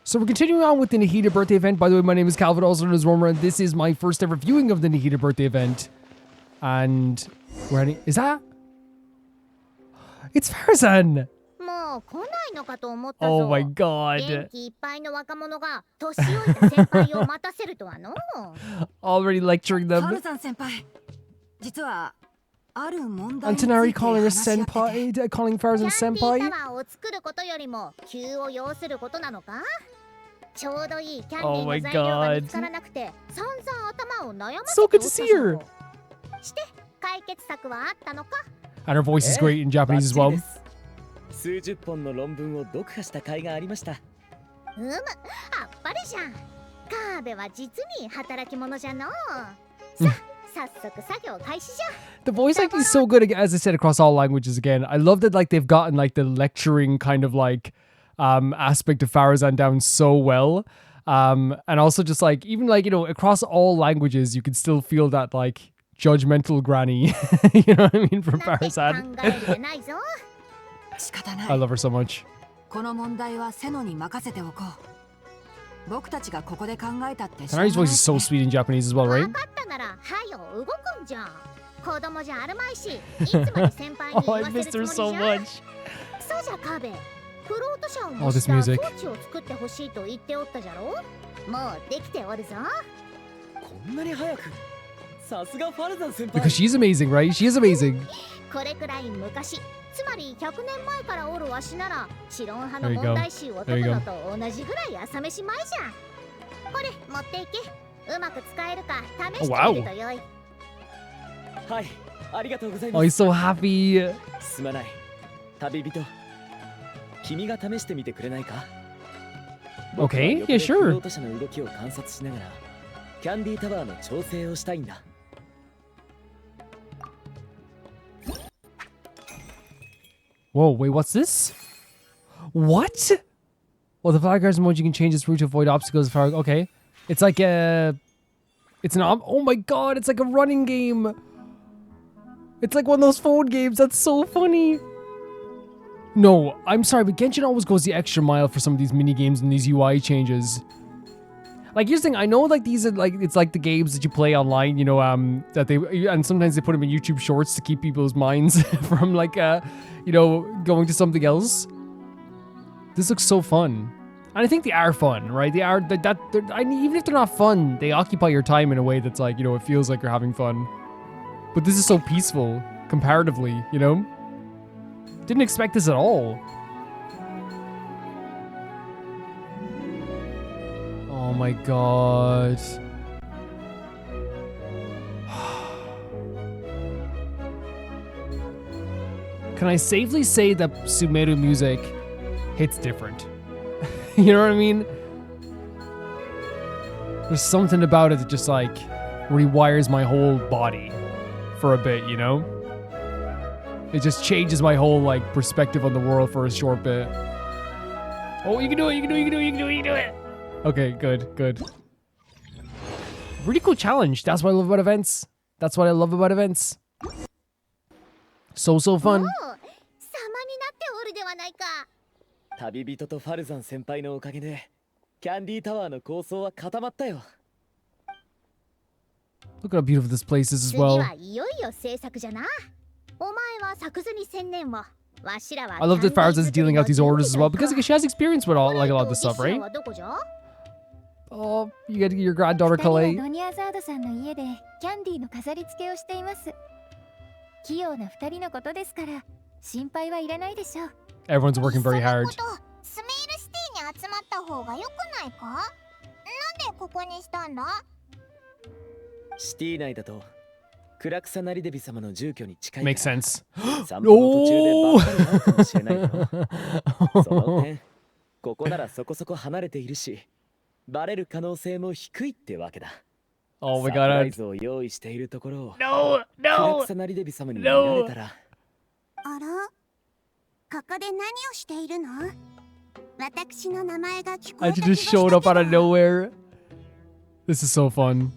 So we're continuing on with the Nahida birthday event. By the way, my name is Calvin, also known as Romer, and this is my first ever viewing of the Nahida birthday event. And we're heading... Is that? It's Farzan! Oh my god. Already lecturing them. Antonari calling her senpai, calling Farzan senpai. Oh my god. So good to see her. And her voice is great in Japanese as well. The voice acting is so good, as I said, across all languages again. I love that like they've gotten like the lecturing kind of like aspect of Farazan down so well. And also just like, even like, you know, across all languages, you can still feel that like judgmental granny, you know what I mean, from Farazan. I love her so much. Tanari's voice is so sweet in Japanese as well, right? Oh, I missed her so much. Oh, this music. Because she's amazing, right? She is amazing. There you go. There you go. Oh, wow. Oh, he's so happy. Okay, yeah, sure. Whoa, wait, what's this? What? Well, the flag guards emoji can change its route to avoid obstacles. Okay. It's like a... It's an... Oh my god, it's like a running game. It's like one of those phone games. That's so funny. No, I'm sorry, but Genshin always goes the extra mile for some of these mini games and these UI changes. Like, here's the thing, I know like these are like, it's like the games that you play online, you know, that they, and sometimes they put them in YouTube shorts to keep people's minds from like, you know, going to something else. This looks so fun. And I think they are fun, right? They are, I mean, even if they're not fun, they occupy your time in a way that's like, you know, it feels like you're having fun. But this is so peaceful, comparatively, you know? Didn't expect this at all. Oh my god. Can I safely say that Sumeru music hits different? You know what I mean? There's something about it that just like rewires my whole body for a bit, you know? It just changes my whole like perspective on the world for a short bit. Oh, you can do it, you can do it, you can do it, you can do it, you can do it. Okay, good, good. Really cool challenge. That's what I love about events. That's what I love about events. So fun. Look how beautiful this place is as well. I love that Farzan's dealing out these orders as well, because she has experience with all, like, a lot of this stuff, right? Oh, you get your granddaughter Kalei. Everyone's working very hard. Makes sense. Oh! Oh my god. No! No! No! I just showed up out of nowhere. This is so fun.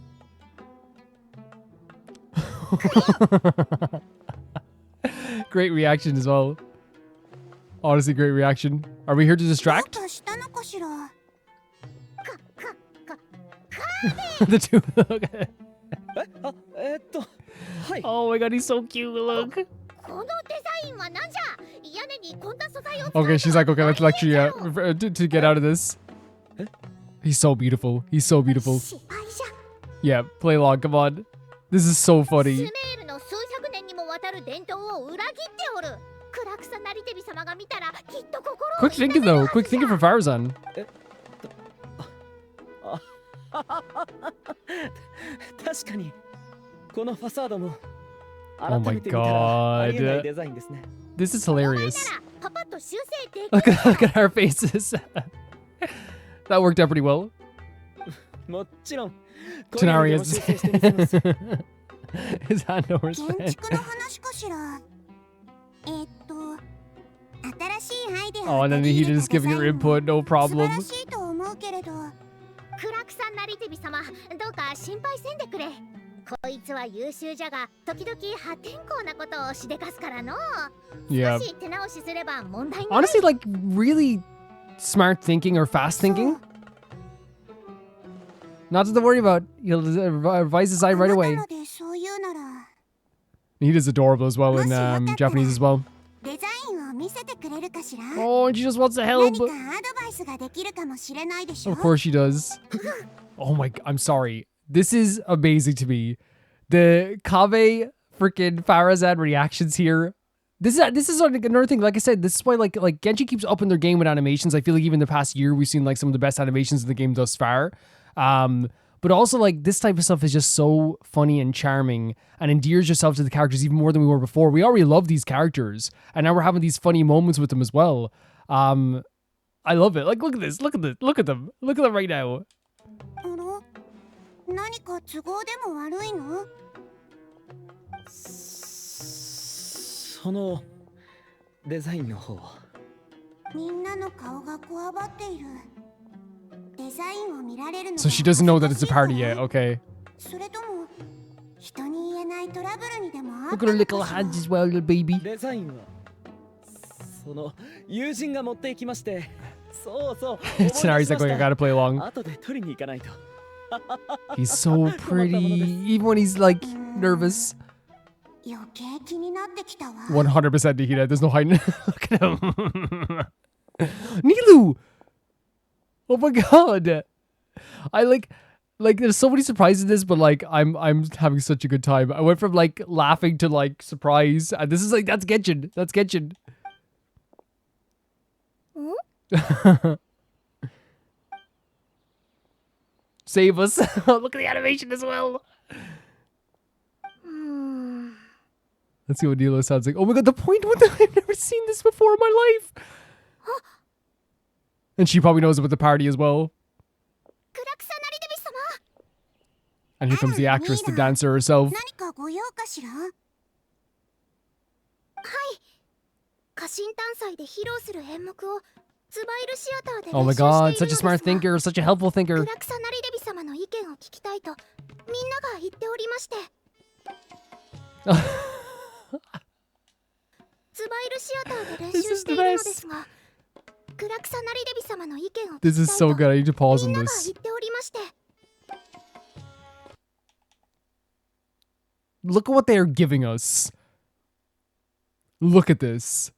Great reaction as well. Honestly, great reaction. Are we here to distract? The two. Okay. え、はい。 Oh my god, he's so cute. Look. このデザインはなんじゃ。屋根にこんな素材を使う Okay, she's like, okay, let's lecture you to get out of this. Eh? He's so beautiful. He's so beautiful. 失敗じゃ。 Yeah, play along. Come on. This is so ス funny. メールの数百年にもわたる伝統を裏切っておる。クラクサなりてび様が見たらきっと心を Quick thinking though. Quick thinking for Farazan. 確かにこのファサードも Oh 改 my めて見たらありえない god. デザインですね。 This is お前な hilarious. らパパッと修正できる Look at our faces. That worked out pretty well. もちろん。 Tenari これでも修正してみせます。 His hand over his 建 pen. 築の話かしら。新しいアイデア Oh, and then he just giving her input, no 素晴 problem. らしいと思うけれど、クラクサなりてび様どうか心配せんでくれ。こいつは優秀じゃが時々破天荒なことをしでかすからの。 Yeah. 少し手直しすれば問題ない。 Honestly, like really smart thinking or fast thinking. Nothing to worry about. He'll revise his eye right あ away. なたのでそう言うなら、 He is adorable as well in Japanese as well. デザインを見せてくれるかしら。 Oh, and she just wants to 何 help. かアドバイスができるかもしれないでしょ。 Of course she does. Oh my, I'm sorry. This is amazing to me. The Kabe freaking Farazan reactions here. This is like another thing. Like I said, this is why like Genshin keeps upping their game with animations. I feel like even the past year we've seen like some of the best animations in the game thus far. But also like this type of stuff is just so funny and charming and endears yourself to the characters even more than we were before. We already love these characters and now we're having these funny moments with them as well. I love it. Like look at this. Look at this. Look at them. Look at them right now. あら、何か都合でも悪いの？そのデザインの方は。みんなの顔がこわばっている。デザインを見られるのが So she doesn't know that it's a 恥 party ずかしい yet. か Okay. それとも人に言えないトラブルにでもあっ Look た at her の little かしら hands as well, little baby. デザインはその友人が持っていきまして、そうそう。 Tenari's like, I gotta play along. 後で取りに行かないと。 He's so pretty, even when he's like nervous. 余計気になってきたわ。 100% Nahida. There's no hiding. Look at him. Nilou! Oh my god. I like there's so many surprises in this, but like I'm having such a good time. I went from like laughing to like surprise, and this is like that's Genshin. That's Genshin. Save us. Look at the animation as well. Let's see what Nilou sounds like. Oh my god, the point with the I've never seen this before in my life. And she probably knows about the party as well. クラクサなりてび様 And here comes the actress, the dancer herself. 何かご用かしら？はい家臣探査で披露する演目をツバイルシアターで Oh my 練習 god, してい such a るの smart ですが thinker, such a helpful ク thinker. ラクサなりでび様の意見を聞きたいとみんなが言っておりましてツバイルシアターで練習しているのですがクラクサなりでび様の意見を聞きたい This is so と good. I need to pause みん on なが this. 言っておりまして Look at what they are giving us. Look at this.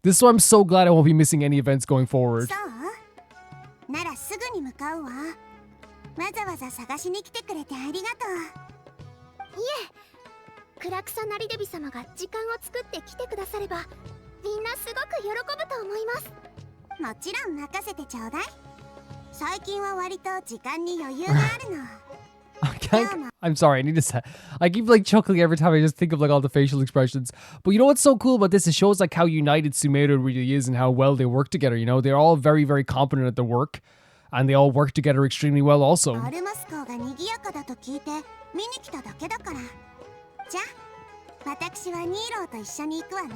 This is why I'm so glad I won't be missing any events going forward. そうならすぐに向かうわ。わざわざ探しに来てくれてありがとクラクサなりでび様が時間を作って来てくださればみんなすごく喜ぶと思いますう。もちろん任せてちょうだい。最近は割と時間に余裕があるの。I'm sorry, I need to say I keep like chuckling every time I just think of like all the facial expressions. But you know what's so cool about this? It shows like how united Sumeru really is and how well they work together, you know? They're all very, very competent at their work and they all work together extremely well also. アルマス校が賑やかだと聞いて見に来ただけだから。じゃあ私はニーローと一緒に行くわね。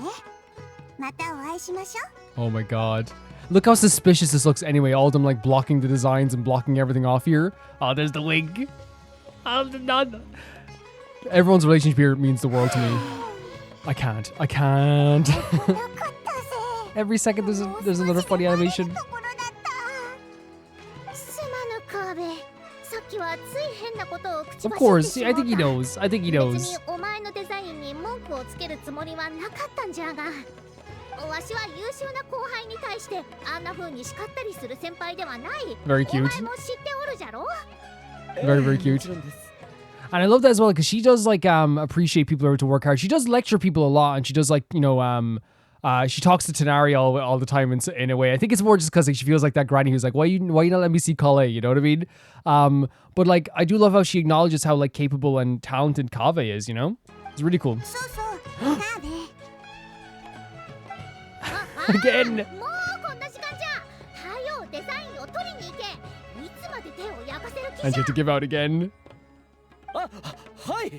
またお会いしましょう。 Oh my god. Look how suspicious this looks anyway. All of them like blocking the designs and blocking everything off here. Oh, there's the wig. Oh, none. Everyone's relationship here means the world to me. I can't. Every second there's another funny animation. すま樹はつい変なことを口 Of 走って course. し I ま think he った knows. I think he 別 knows. にお前のデザインに文句をつけるつもりはなかったんじゃが、わしは優秀な後輩に対してあんな風に叱ったりする先輩ではない。 Very お cute. 前も知っておるじゃろ。 Very, very も cute. ちろんです。 And I love that as well because she does like appreciate people who are to work hard. She does lecture people a lot, and she does like she talks to Tenari all the time in a way. I think it's more just because like, she feels like that granny who's like, why you not let me see Kale? You know what I mean? But like I do love how she acknowledges how like capable and talented Kave is. You know, it's really cool. そうそうカーベ Again. もうこんな時間じゃ。はよデザインを取りに行け。いつまで手を焼かせる気 And じ she ゃ。 had to give out again. あ、はい。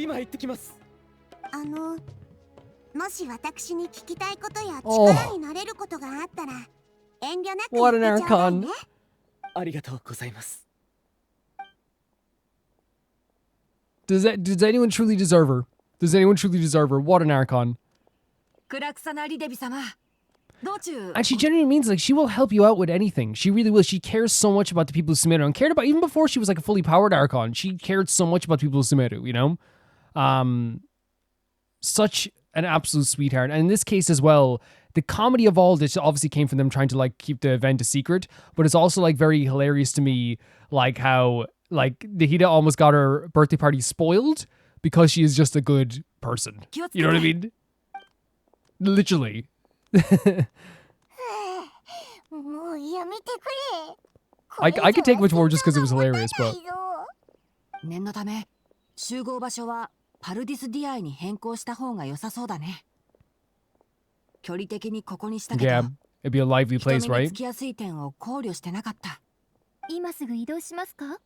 今行ってきます。もし私に聞きたいことやお力になれることがあったら遠慮なく What 言 an ってちょうだいね archon. ありがとうございます。 Does anyone truly deserve her? Does anyone truly deserve her? What an archon. 暗くさなリデビ様道中 And she genuinely means like she will help you out with anything. She really will. She cares so much about the people of Sumeru and cared about even before she was like a fully powered Archon. She cared so much about the people of Sumeru, you know? Such an absolute sweetheart. And in this case as well, the comedy of all this obviously came from them trying to like keep the event a secret, but it's also like very hilarious to me, like how like Nahida almost got her birthday party spoiled because she is just a good person. You know what I mean? Literally. もうやめてくれ I could take much more just because it was hilarious, but 念のため集合場所はパルディスディアイに変更した方が良さそうだね距離的にここにしたけど yeah, it'd be a lively 人目 place, に right? つきやすい点を考慮してなかった今すぐ移動しますか。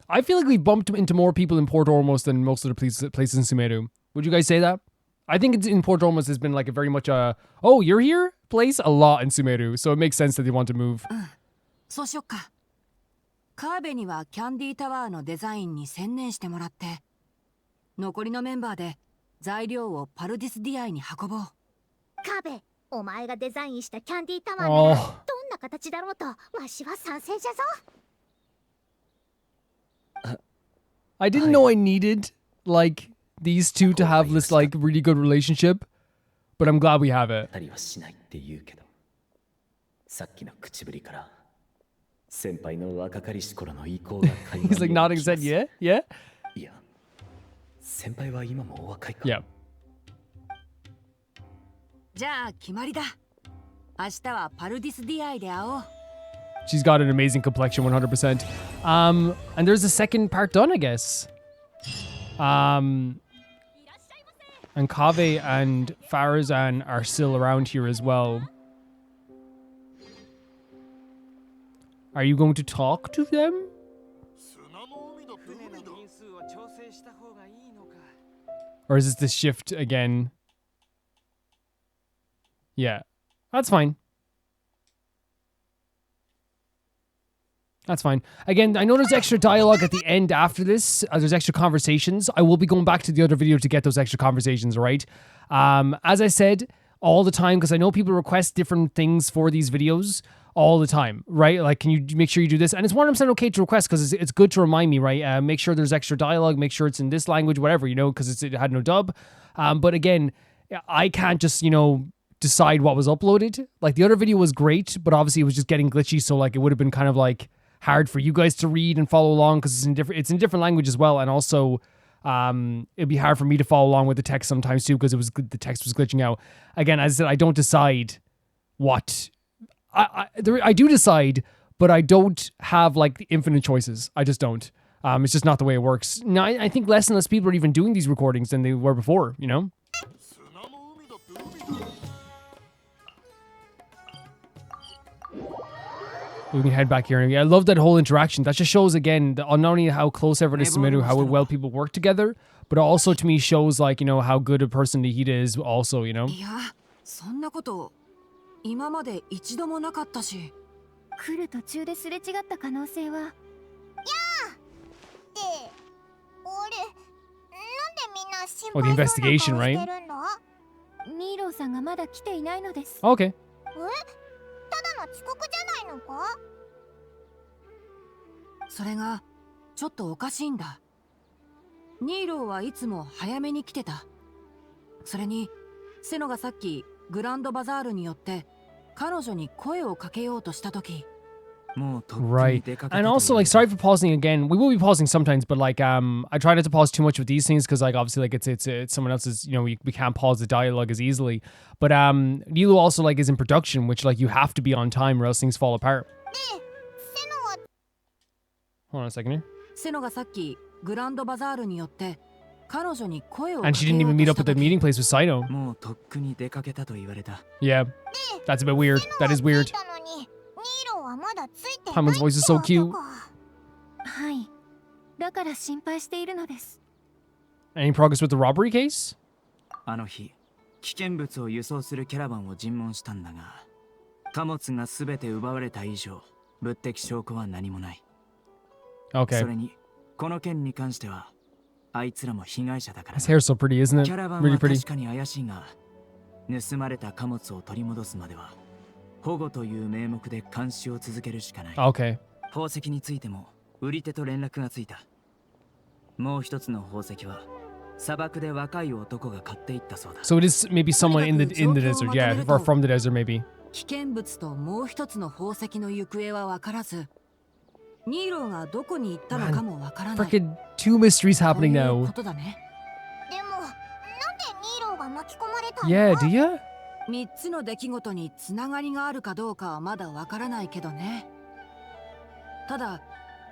I feel like we bumped into more people in Port Ormos than most of the places in Sumeru. Would you guys say that? I think it's in Port Ormos has been like a very much a, oh, you're here place a lot in Sumeru. So it makes sense that they want to move. そうしよっかカーベにはキャンディータワーのデザインに専念してもらって残りのメンバーで材料をパルディスディアイに運ぼうカベ、お前がデザインしたキャンディータワーなら Oh, どんな形だろうとわしは賛成じゃぞ。 I didn't know I needed like these two to have this like really good relationship, but I'm glad we have it. たりはしないって言うけど、さっきの口ぶりから先輩の若かりし頃の意向が垣間 He's like 見え nodding てきま his head, す yeah, yeah, いや、先輩は今もお若いか。 yeah. じゃあ決まりだ明日はパルディスディアイで会おう She's got an amazing complexion, 100%. And there's a second part done, I guess. And Kave and Farazan are still around here as well. Are you going to talk to them? Or is this the shift again? Yeah, that's fine. That's fine. Again, I know there's extra dialogue at the end after this. There's extra conversations. I will be going back to the other video to get those extra conversations, right? As I said, all the time, because I know people request different things for these videos all the time, right? Like, can you make sure you do this? And it's 100% okay to request because it's good to remind me, right? Make sure there's extra dialogue. Make sure it's in this language, whatever, you know, because it had no dub. But again, I can't just, you know, decide what was uploaded. Like, the other video was great, but obviously it was just getting glitchy. So, like, it would have been kind of like hard for you guys to read and follow along because it's in different language as well, and also it'd be hard for me to follow along with the text sometimes too because the text was glitching out. Again, as I said, I don't decide what I do decide, but I don't have like the infinite choices. I just don't. It's just not the way it works. Now I think less and less people are even doing these recordings than they were before, you know. We can head back here. I love that whole interaction. That just shows again not only how close everyone is to Miru, how well people work together, but also to me shows like, you know, how good a person Nahida is also, you know. いやそんなこと今まで一度もなかったし来る途中ですれ違った可能性は。やあ。で、俺、なんでみんな心 Oh, the 配そうな investigation, 顔 right? してるの？ニーローさんがまだ来ていないのです。 Okay. ただの遅刻じゃないのか？それがちょっとおかしいんだ。ニーローはいつも早めに来てた。それにセノがさっきグランドバザールによって彼女に声をかけようとした時、 Right. And also, like, sorry for pausing again. We will be pausing sometimes, but like, I try not to pause too much with these things because, like, obviously, like, it's someone else's. You know, we can't pause the dialogue as easily. But Nilou also like is in production, which like you have to be on time or else things fall apart. でセノは Hold on a second here. セノがさっきグランドバザールによって彼女に声をか And け she よ didn't う even と meet し up た at the 時、 meeting place with Saito. もうとっくに出かけたと言われた。 Yeah, that's a bit weird. That is セノ weird. は着いたのにニーローはまだついてない Paimon's voice is so って cute. ことか。はい。だから心配しているのです。 Any progress with the robbery case? あの日、危険物を輸送するキャラバンを尋問したんだが、貨物が全て奪われた以上、物的証拠は何もない。Okay. それに、この件に関しては、あいつらも被害者だから。 His hair's so pretty, isn't キ it? ャラバン Really は pretty. 確かに怪しいが、盗まれた貨物を取り戻すまでは、保護という名目で監視を続けるしかない。 Okay. 宝石についても、売り手と連絡がついた。もう一つの宝石は、砂漠で若い男が買っていったそうだ。 So it is maybe someone in the desert, yeah, or from the desert, maybe. 危険物ともう一つの宝石の行方は分からず、ニーローがどこに行ったのかも分からない。 Freaking two mysteries こう happening いうこ now. とだね。でもなんでニーローが巻き込まれたの？ Yeah, do ya? 3つの出来事につながりがあるかどうかはまだ分からないけどね。ただ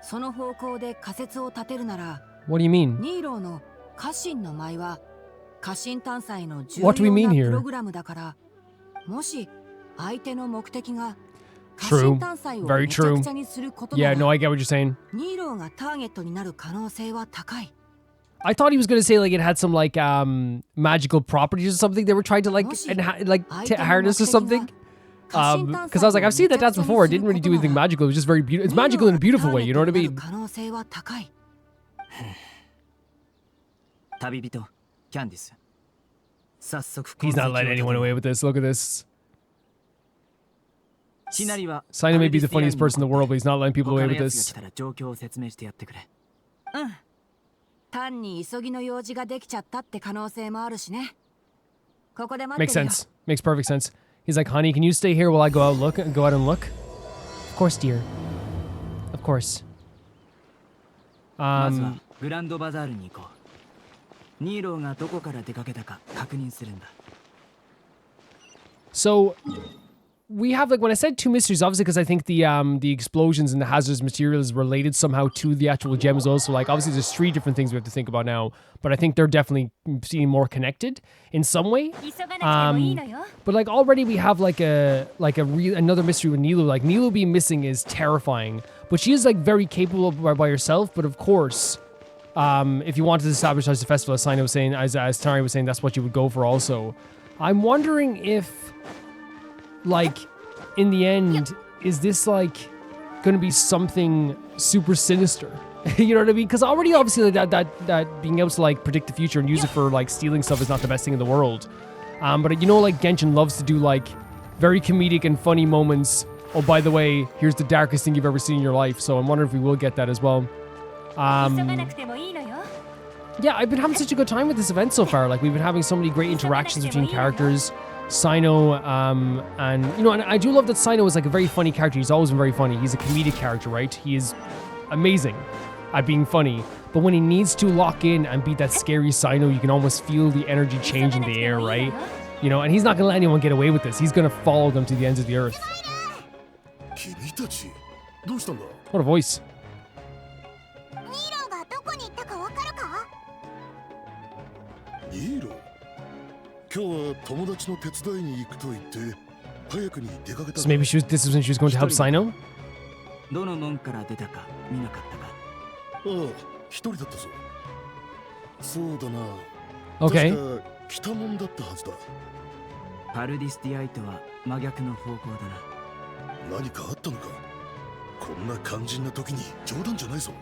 その方向で仮説を立てるなら、 What do you mean? ニーローの家臣の舞は家臣探査の重 What do we 要 mean な here? プログラムだから、もし相手の目的が家 True. 臣探査を Very めちゃくちゃにすることな Yeah, ら、 no, I get what you're saying. ニーローがターゲットになる可能性は高い。 I thought he was gonna say like it had some like magical properties or something they were trying to like harness or something. Because I was like, I've seen that dance before. It didn't really do anything magical. It was just very beautiful. It's magical in a beautiful way. You know what I mean? 可能性は高い。旅人、キャンディス。早速、 He's not letting anyone away with this. Look at this. シナリは Saito may be the funniest person in the world, but he's not letting people 他 away の with やつが this. 来たら状況を説明してやってくれ。うん。単に急ぎの用事ができちゃったって可能性もあるしね。ここで待っ Makes てるよ。 sense. Makes perfect sense. He's like, honey, can you stay here while I go out and look? Go out and look. Of course, dear. Of course. まずはグランドバザールに行こう。ニーローがどこから出かけたか確認するんだ。 So we have like when I said two mysteries, obviously because I think the explosions and the hazardous material is related somehow to the actual gems also. Like obviously there's three different things we have to think about now, but I think they're definitely seeming more connected in some way. But like already we have like another mystery with Nilou. Like Nilou being missing is terrifying, but she is like very capable by herself. But of course, if you wanted to sabotage the festival, as Saito was saying, as Tari was saying, that's what you would go for also. I'm wondering if, like, in the end, is this like gonna be something super sinister? You know what I mean? Because already, obviously, like, that being able to like predict the future and use it for like stealing stuff is not the best thing in the world. But you know, like Genshin loves to do like very comedic and funny moments. Oh, by the way, here's the darkest thing you've ever seen in your life. So I'm wondering if we will get that as well. Yeah, I've been having such a good time with this event so far. Like, we've been having so many great interactions between characters. Sino, and, you know, and I do love that Sino is like a very funny character. He's always been very funny. He's a comedic character, right? He is amazing at being funny. But when he needs to lock in and be that scary Sino, you can almost feel the energy change in the air, right? You know, and he's not going to let anyone get away with this. He's going to follow them to the ends of the earth. What a voice. ニーローがどこに行ったかわかるか？ニーロー、今日は友達の手伝いに行くと言って早くに出かけた。 So maybe this was when she was going to help Sino? どの門から出たか見なかったか。ああ、一人だったぞ。そうだな。 Okay. 確か北門だったはずだ。パルディスティアイとは真逆の方向だな。何かあったのか？こんな肝心な時に冗談じゃないぞ。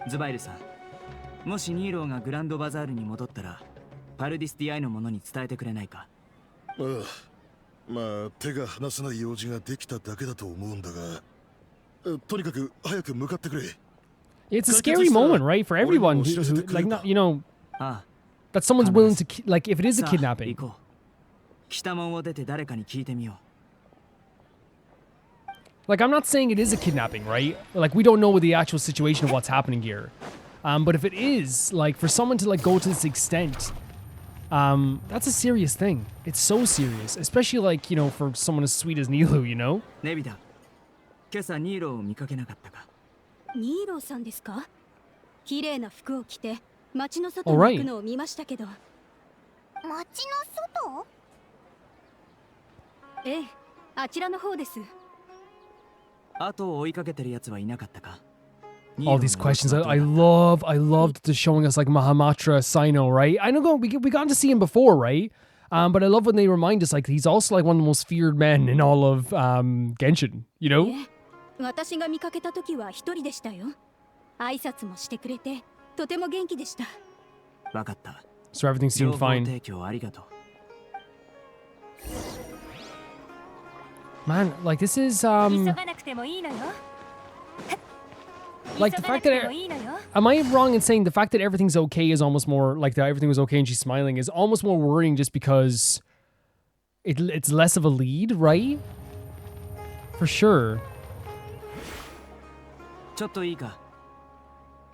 ズバイルさん、もしニーローがグランドバザールに戻ったら、パルディスティアイの者に伝えてくれないか？ああ、まあ手が離せない用事ができただけだと思うんだが、とにかく早く向かってくれ。It's a scary moment, right, for everyone who like, not, you know, あ that someone's willing to like if it あ is a さあ kidnapping. 行こう北門を出て誰かに聞いてみよ Like, I'm not saying it is a kidnapping, right? Like, we don't know the actual situation of what's happening here. But if it is, like, for someone to, like, go to this extent, that's a serious thing. It's so serious. Especially, like, you know, for someone as sweet as Nilou, you know? うネビダ今朝ニーローを見かけなかったかニーローさんですか？綺麗な服を着て街の外に行くのを見ましたけど。街の外？ええ、あちらの方です。後を追いかけてる奴はいなかったか All these questions. I love that they're showing us, like, Mahamatra Sino, right? I know we got to see him before, right? But I love when they remind us, like, he's also, like, one of the most feared men in all of Genshin, you know? 私が見かけた時は一人でしたよ。挨拶もしてくれて、とても元気でした。わかった So everything 情 seemed 報 fine. 提供ありがとう Man, like, this is, 急がなくてもいいのよ。 like, the 急がな fact くて that... もいいのよ。 Am I wrong in saying the fact that everything's okay is almost more, like, that everything was okay and she's smiling is almost more worrying just because it's less of a lead, right? For sure. ちょっといいか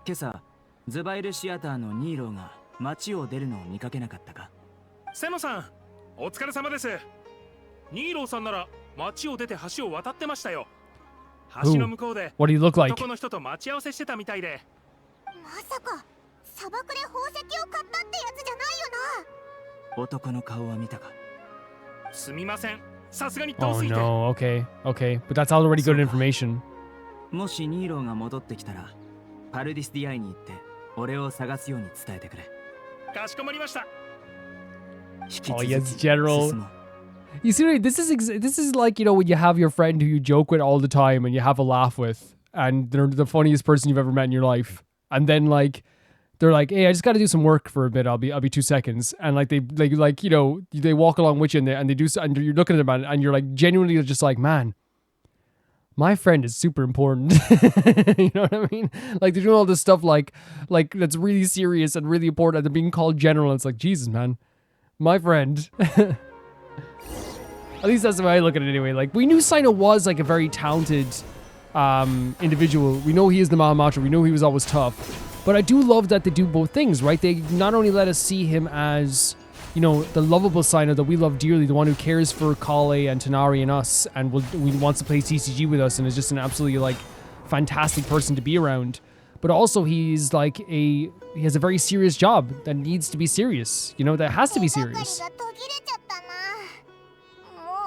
今朝ズバイルシアターのニーローが街を出るのを見かけなかったかセノさん、お疲れ様です。ニーローさんなら街を出て橋を渡ってましたよ。橋の向こうで What do you look like? 男の人と待ち合わせしてたみたいで。まさか砂漠で宝石を買ったってやつじゃないよな。男の顔は見たかすみません。さすがに遠 Oh すぎて。 no, okay. But that's already good information. もしニーローが戻ってきたらパルディスディアイに行って俺を探すように伝えてくれかしこまりました。引き続 Oh き yes, General. 進もう You see, this is like, you know, when you have your friend who you joke with all the time and you have a laugh with, and they're the funniest person you've ever met in your life, and then like they're like, "Hey, I just got to do some work for a bit. I'll be 2 seconds," and like they like, you know, they walk along with you and they do, and you're looking at them and you're like genuinely just like, man, my friend is super important. You know what I mean? Like they're doing all this stuff like that's really serious and really important, and they're being called general. And it's like, Jesus, man, my friend. At least that's the way I look at it anyway. Like, we knew Sino was, like, a very talented individual. We know he is the Mahamatra. We know he was always tough. But I do love that they do both things, right? They not only let us see him as, you know, the lovable Sino that we love dearly, the one who cares for Kale and Tanari and us, and wants to play TCG with us, and is just an absolutely, like, fantastic person to be around. But also he's, like, he has a very serious job that needs to be serious. You know, that has to be serious. 手がかりが途切れちゃったな。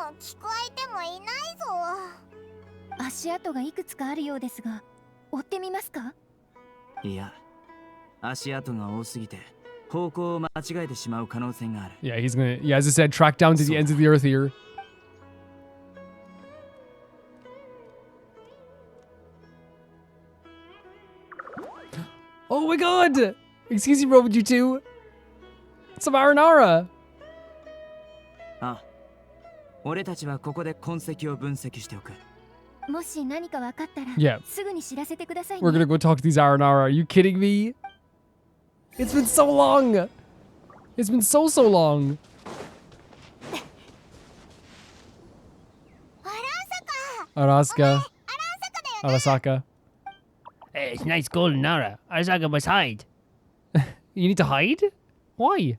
もう聞く相手もいないぞ。足跡がいくつかあるようですが、追ってみますか？いや足跡が多すぎて方向を間違えてしまう可能性がある Yeah, he's gonna, yeah, as I said, track down to the ends of the earth here. Oh my god! Excuse me, Robot G2. Some Aranara. あ俺たちはここで痕跡を分析しておくもし何か分かったら、 Yeah. すぐに知らせてください We're ね。 gonna go talk to these Aranara. Are you kidding me? It's been so long! It's been so long. アランサカ。 Arasaka. アランサカだよね。 Arasaka. Hey, it's nice golden Nara. Arasaka must hide. You need to hide? Why?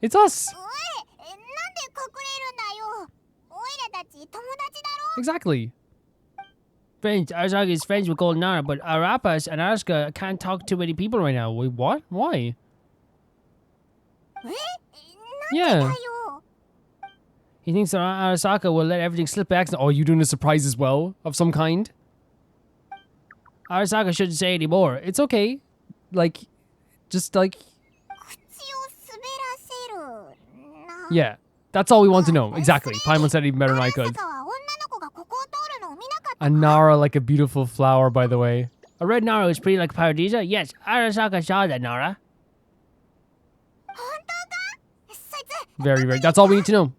It's us. おい、なんで隠れるんだよ。オイラたち友達だろ。 Exactly. Friends, Arasaka is friends with golden Nara, but Arapas and Arasaka can't talk to many people right now. Wait, what? Why? なんで Yeah. だよ。 He thinks that Arasaka will let everything slip Slip back. Oh, you doing a surprise as well of some kind? Arasaka shouldn't say anymore. It's okay. Like, just like, 口を滑らせるな。 yeah. That's all we want to know. Exactly. Paimon said it even better than I アラン could. サカは女の子がここを通るのを見なかった A Nara like a beautiful flower, by the way. A red Nara is pretty like Paradisa? Yes, Arasaka saw that Nara. 本当か？そいつ Very, very. That's all we need to know.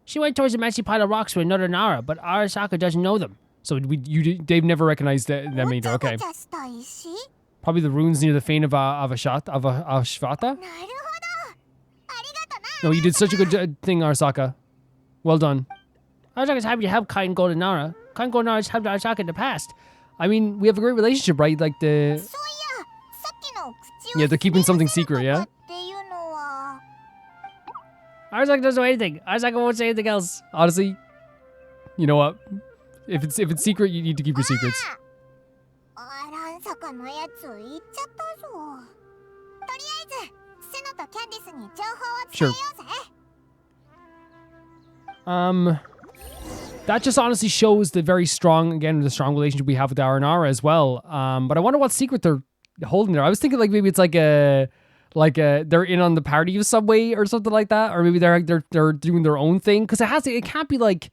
She went towards the messy pile of rocks with another Nara, but Arasaka doesn't know them. So they've never recognized them either. Okay. ごちゃした石？ Probably the runes near the fane of Ashvata. なるほど。ありがとな。 No, you did such a good thing, Arasaka. Well done. Arasaka's happy to help Kai and Goldenara. Kai and Goldenara's helped Arasaka in the past. I mean, we have a great relationship, right? Like そういや、 the さっきの口を Yeah, they're keeping something secret, yeah? っていうのは Arasaka doesn't know anything. Arasaka won't say anything else. honestly, you know what? If it's secret, you need to keep your secrets. アランサカのやつ言っちゃったぞ。とりあえずセノとキャンディスに情報を伝えようぜ。 That just honestly shows the very strong, the strong relationship we have with Aranara as well. But I wonder what secret they're holding there. I was thinking like maybe it's like they're in on the party of some way or something like that, or maybe they're doing their own thing, because it can't be like,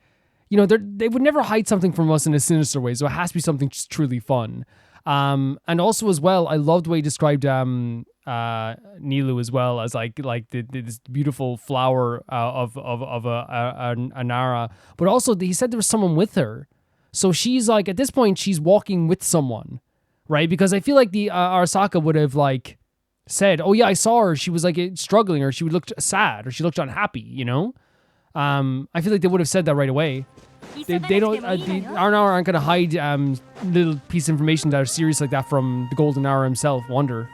you know, they would never hide something from us in a sinister way, so it has to be something just truly fun. And also as well, I loved the way he described Nilou as well as like this beautiful flower of a Nara, but also he said there was someone with her, so she's like at this point she's walking with someone, right? Because I feel like the Arasaka would have like said, oh yeah, I saw her, she was like struggling, or she looked sad, or she looked unhappy, you know. I feel like they would have said that right away. They don't. The Aranara aren't going to hide little piece of information that are serious like that from the Golden Hour himself. Wonder,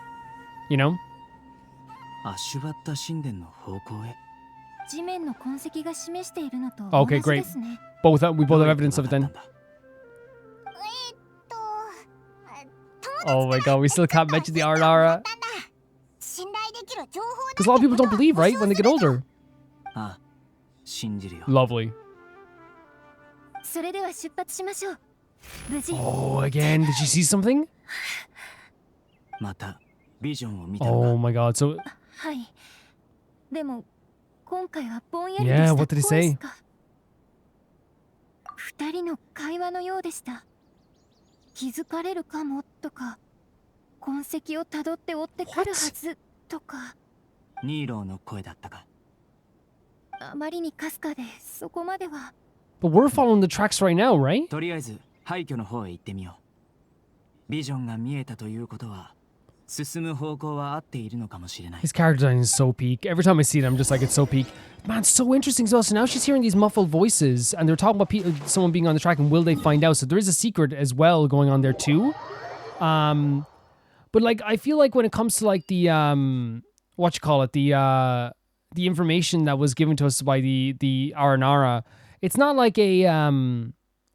you know. アシュバッタ神殿の方向へ。地面の痕跡が示しているのと Okay, 同じ great. ですね。 We both have evidence of it then. 友 Oh my god, we still can't mention the Aranara 信頼できる情報だ because a lot of people don't believe, right, when they get older. ああ、信じるよ。 Lovely. それでは出発しましょう。無事。 Oh, again, did you see something? またビジョンを見たの Oh か。 my god, so はい。でも今回はぼんやりと yeah, した what did he 声 say? しか。二人の会話のようでした。気づかれるかもとか、痕跡をたどって追ってくるはずとか。ニーローの声だったか。あまりにかすかでそこまでは。 But we're following the tracks right now, right? とりあえず廃墟の方へ行ってみよう。ビジョンが見えたということは、進む方向は合っているのかもしれない。 His character design is so peak. Every time I see it, I'm just like, it's so peak. Man, it's so interesting as well. So now she's hearing these muffled voices, and they're talking about someone being on the track, and will they find out? So there is a secret as well going on there too. But like, I feel like when it comes to like the the information that was given to us by the Aranara, it's not like a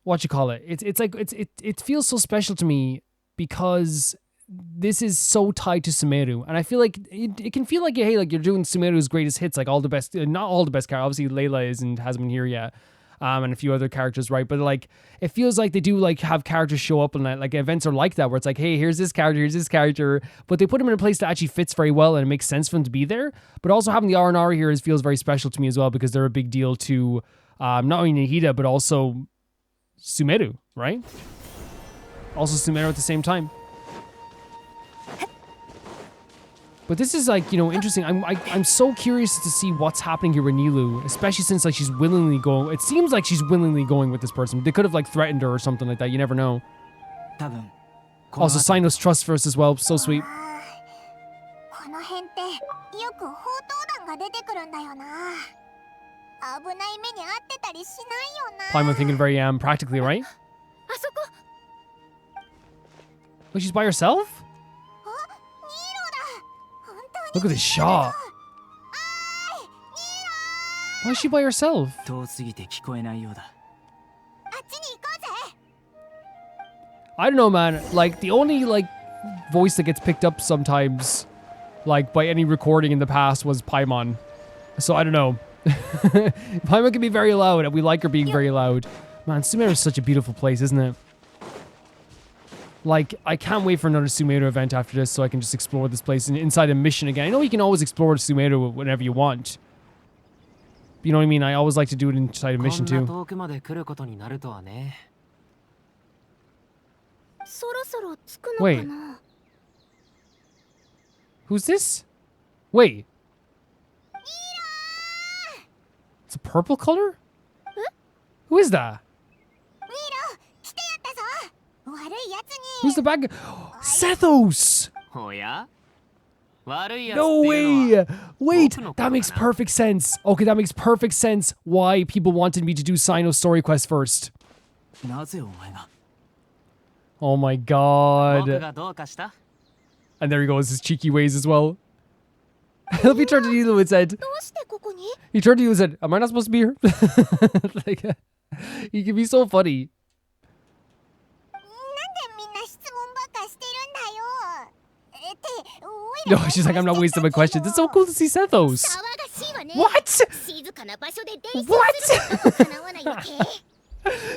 it feels so special to me because this is so tied to Sumeru, and I feel like it can feel like, hey, like you're doing Sumeru's greatest hits, like all the best, not all the best characters. Obviously, Layla hasn't been here yet, and a few other characters, right? But like, it feels like they do like have characters show up, and like events are like that, where it's like, hey, here's this character, but they put him in a place that actually fits very well, and it makes sense for him to be there. But also having the R&R here feels very special to me as well, because they're a big deal to not only Nahida but also Sumeru, right? Also Sumeru at the same time. But this is like, you know, interesting. I'm so curious to see what's happening here with Nilou, especially since like she's willingly going. It seems like she's willingly going with this person. They could have like threatened her or something like that. You never know. 多分。 Also, Sino's trust for us as well. So sweet. この辺ってよく砲塔弾が出てくるんだよな。危ない目に遭ってたりしないよな。 I'm thinking very practically, right? あそこ。 Like she's by herself? Look at this shot. Why is she by herself? 遠すぎて聞こえないようだ。あっちに行こうぜ。 I don't know, man. Like, the only, like, voice that gets picked up sometimes, like, by any recording in the past was Paimon. So, I don't know. Paimon can be very loud, and we like her being very loud. Man, Sumeru is such a beautiful place, isn't it? Like, I can't wait for another Sumeru event after this so I can just explore this place inside a mission again. I know you can always explore Sumeru whenever you want. But you know what I mean? I always like to do it inside a mission too. そろそろ着くのか Wait. な。 Who's this? Wait. It's a purple color? Who is that? ニーロ、来てやっやつ Who's the bad guy? Sethos! おや悪いやつ No っていうのは way! Wait, 僕のこと that makes かな perfect sense. Okay, that makes perfect sense why people wanted me to do Sino's story quest first. なぜお前が Oh my 僕 god. がどうかした And there he goes, his cheeky ways as well. He'll be turned to Nilou and said, どうしてここに he turned to you and said, am I not supposed to be here? Like, he can be so funny. なんでみんな質問ばっかしてるんだよ。って、おい No, ら she's like, I'm not wasting my questions. It's so cool to see Sethos. 騒がしいわね What? 静かな場所で練習すること叶わないわけ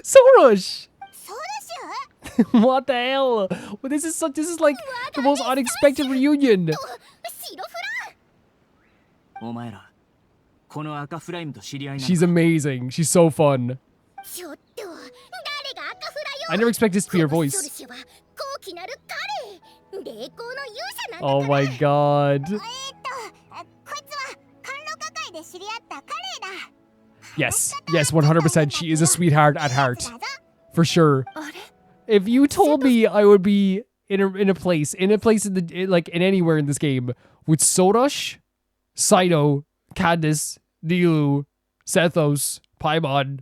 Sorosh! そうでしょ What the hell? Well, this is like the most unexpected reunion. 白フお前らこの赤フライムと知り合いなの She's か amazing. She's so fun. ラちょっと誰が赤フラ I よ never expected this to be her ソル voice. シュは高貴なる彼霊光の勇者なんだ Oh から my god. こいつは甘露花会で知り合った彼だ。 Yes, yes, 100%. She is a sweetheart at heart. だぞ For sure. あれ If you told me I would be in a place in like in anywhere in this game with Sodash, Saito, Candice, Nilou, Sethos, Paimon,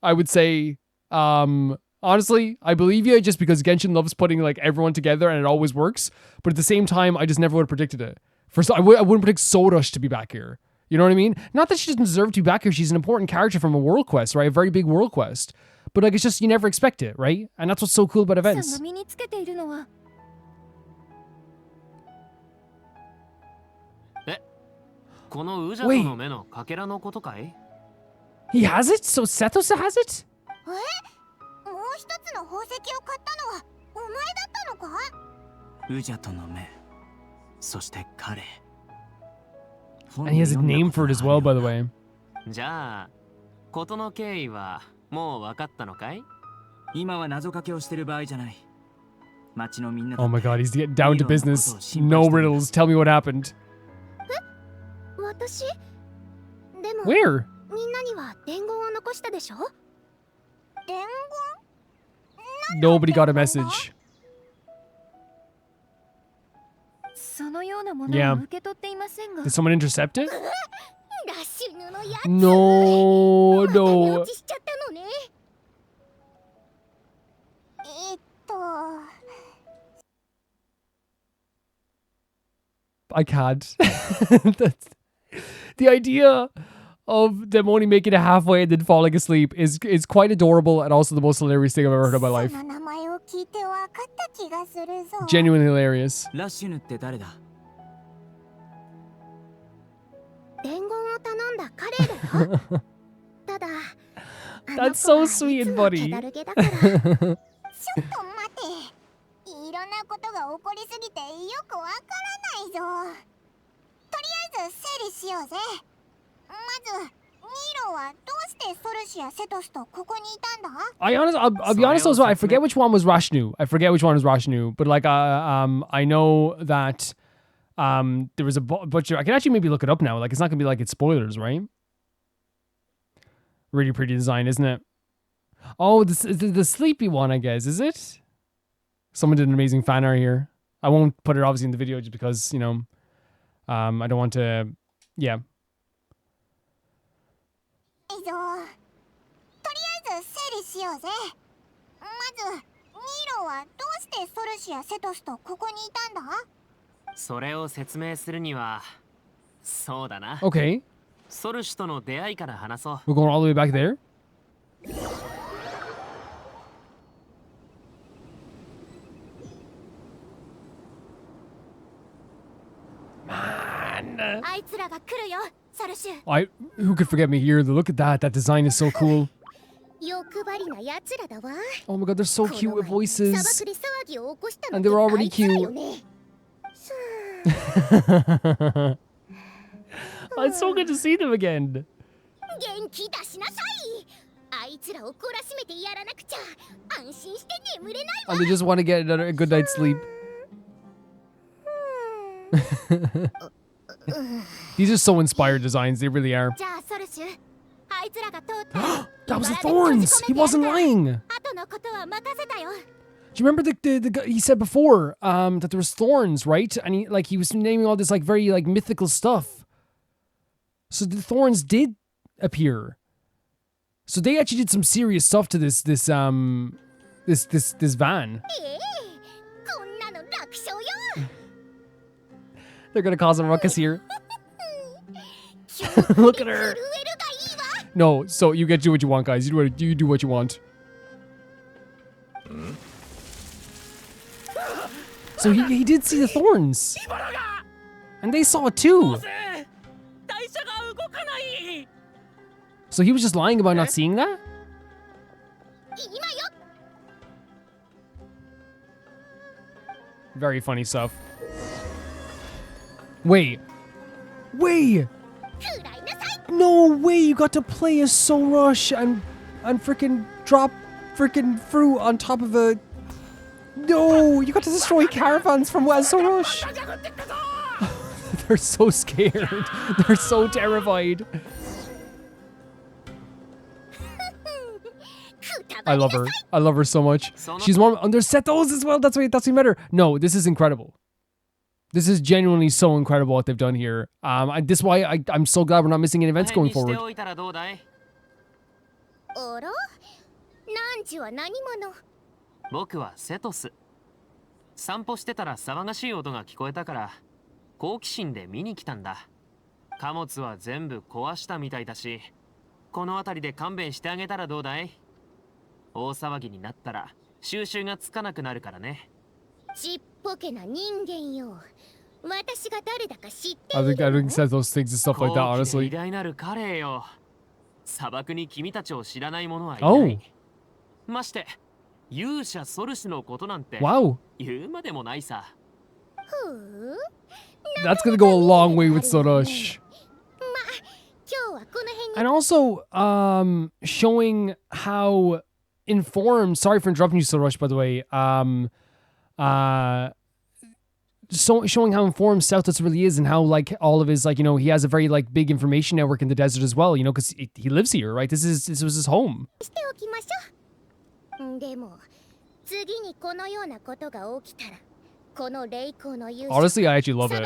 I would say, honestly, I believe you just because Genshin loves putting like everyone together and it always works. But at the same time, I just never would have predicted it. First, I wouldn't predict Sodash to be back here. You know what I mean? Not that she doesn't deserve to be back here. She's an important character from a world quest, right? A very big world quest. But like, it's just, you never expect it, right? And that's what's so cool about さん events. が身につけているのはこのウジャトの目のかけらのことかい He has it? So Sethos has it? もう一つの宝石を買ったのはお前だったのかウジャトの目そして彼 And he has a name for it as well, by the way. じゃあ事の経緯はもう分かったのかい今は謎かけをしてる場合じゃない町のみんな Oh my god, he's getting down to business. No riddles. Tell me what happened. 私でも Where? みんなには伝言を残したでしょ伝言 Nobody got a message. そのようなも Yeah. のを受け取っていませんが Did someone intercept it? ラッシュヌのやつ No, また寝 no. 落ちしちゃったのねI can't. That's, the idea of them only making it halfway and then falling asleep is quite adorable and also the most hilarious thing I've ever heard in my life. その名前を聞いて分かった気がするぞ Genuinely hilarious. ラッシュヌって誰だ伝言を頼んだ彼だよただ That's so sweet and funny. 気だるげだからちょっと待っていろんなことが起こりすぎてよくわからないぞとりあえず整理しようぜまずニーロはどうしてソルシやセトスとここにいたんだ I'll be honest also, I forget which one was Rashnu. I forget which one was Rashnu, but like I know that there was a bunch of, I can actually maybe look it up now. Like it's not gonna be like it's spoilers, right? Really pretty design, isn't it? Oh, this is the sleepy one, I guess, is it? Someone did an amazing fan art here. I won't put it obviously in the video just because, you know, I don't want to, yeah. いいぞとりあえず整理しようぜまずニーロはどうしてソルシやセトスとここにいたんだそれを説明するにはそうだな Okay, ソルシュとの出会いから話そう we're going all the way back there. Man. あいつらが来るよソルシュ Who could forget me here? Look at that. That design is so cool. 欲張りなやつらだわ Oh my god, they're so cute with 砂漠 voices. で騒ぎを起こしたの And they were already あいつら cute. よね It's so good to see them again. 元気出しなさいあいつらを懲らしめてやらなくちゃ安心して眠れないわ And they just want to get a good night's sleep. These are so inspired designs. They really are. じゃあソルシュあいつらが通って That was the thorns. He wasn't lying. 後のことは任せたよ Do you remember the guy he said before that there was thorns, right? And he was naming all this like very like mythical stuff. So the thorns did appear. So they actually did some serious stuff to this van. They're gonna cause a ruckus here. Look at her. No, so you get to do what you want, guys. You do what you want. So he did see the thorns. And they saw it too. So he was just lying about not seeing that? Very funny stuff. Wait. No way you got to play as Sorosh and freaking drop freaking fruit on top of a... No, you got to destroy caravans from Sorosh. They're so scared. They're so terrified. I love her. I love her so much. She's one under Sethos as well. That's why we met her. No, this is incredible. This is genuinely so incredible what they've done here. This is why I'm so glad we're not missing any events going forward. 僕はセトス。散歩してたら騒がしい音が聞こえたから好奇心で見に来たんだ。貨物は全部壊したみたいだし、この辺りで勘弁してあげたらどうだい？大騒ぎになったら収拾がつかなくなるからね。ちっぽけな人間よ。私が誰だか知ってI think Sethos thinks of stuff like that, honestly. 偉大なる彼よ。砂漠に君たちを知らない者はいない。まして。勇者ソルシュのことなんて言うまでもないさ。That's gonna go a long way with Sorosh. And also, showing how informed. Sorry for interrupting you, Sorosh. By the way, showing how informed Sethos really is, and how like all of his like he has a very like big information network in the desert as well. Because he lives here, right? This was his home. でも次にこのようなことが起きたらこの霊光の勇者 Honestly, I actually love it.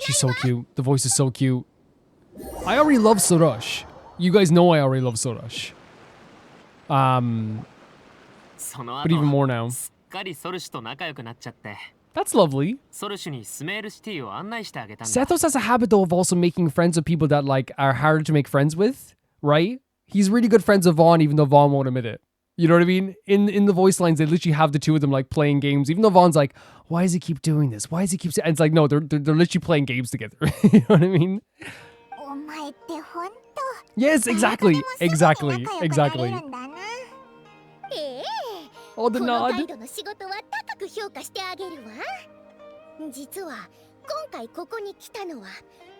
She's so cute. The voice is so cute. I already love Sorosh. You guys know I already love Sorosh. But even more now. That's lovely. Sethos has a habit though of also making friends with people that like are harder to make friends with, right? He's really good friends with Vaughn, even though Vaughn won't admit it. You know what I mean? In the voice lines, they literally have the two of them like playing games, even though Vaughn's like, "Why does he keep doing this? Why does he keep?" And it's like, no, they're literally playing games together. You know what I mean? Yes, exactly. Oh, the nod. 実は今回ここに来たのは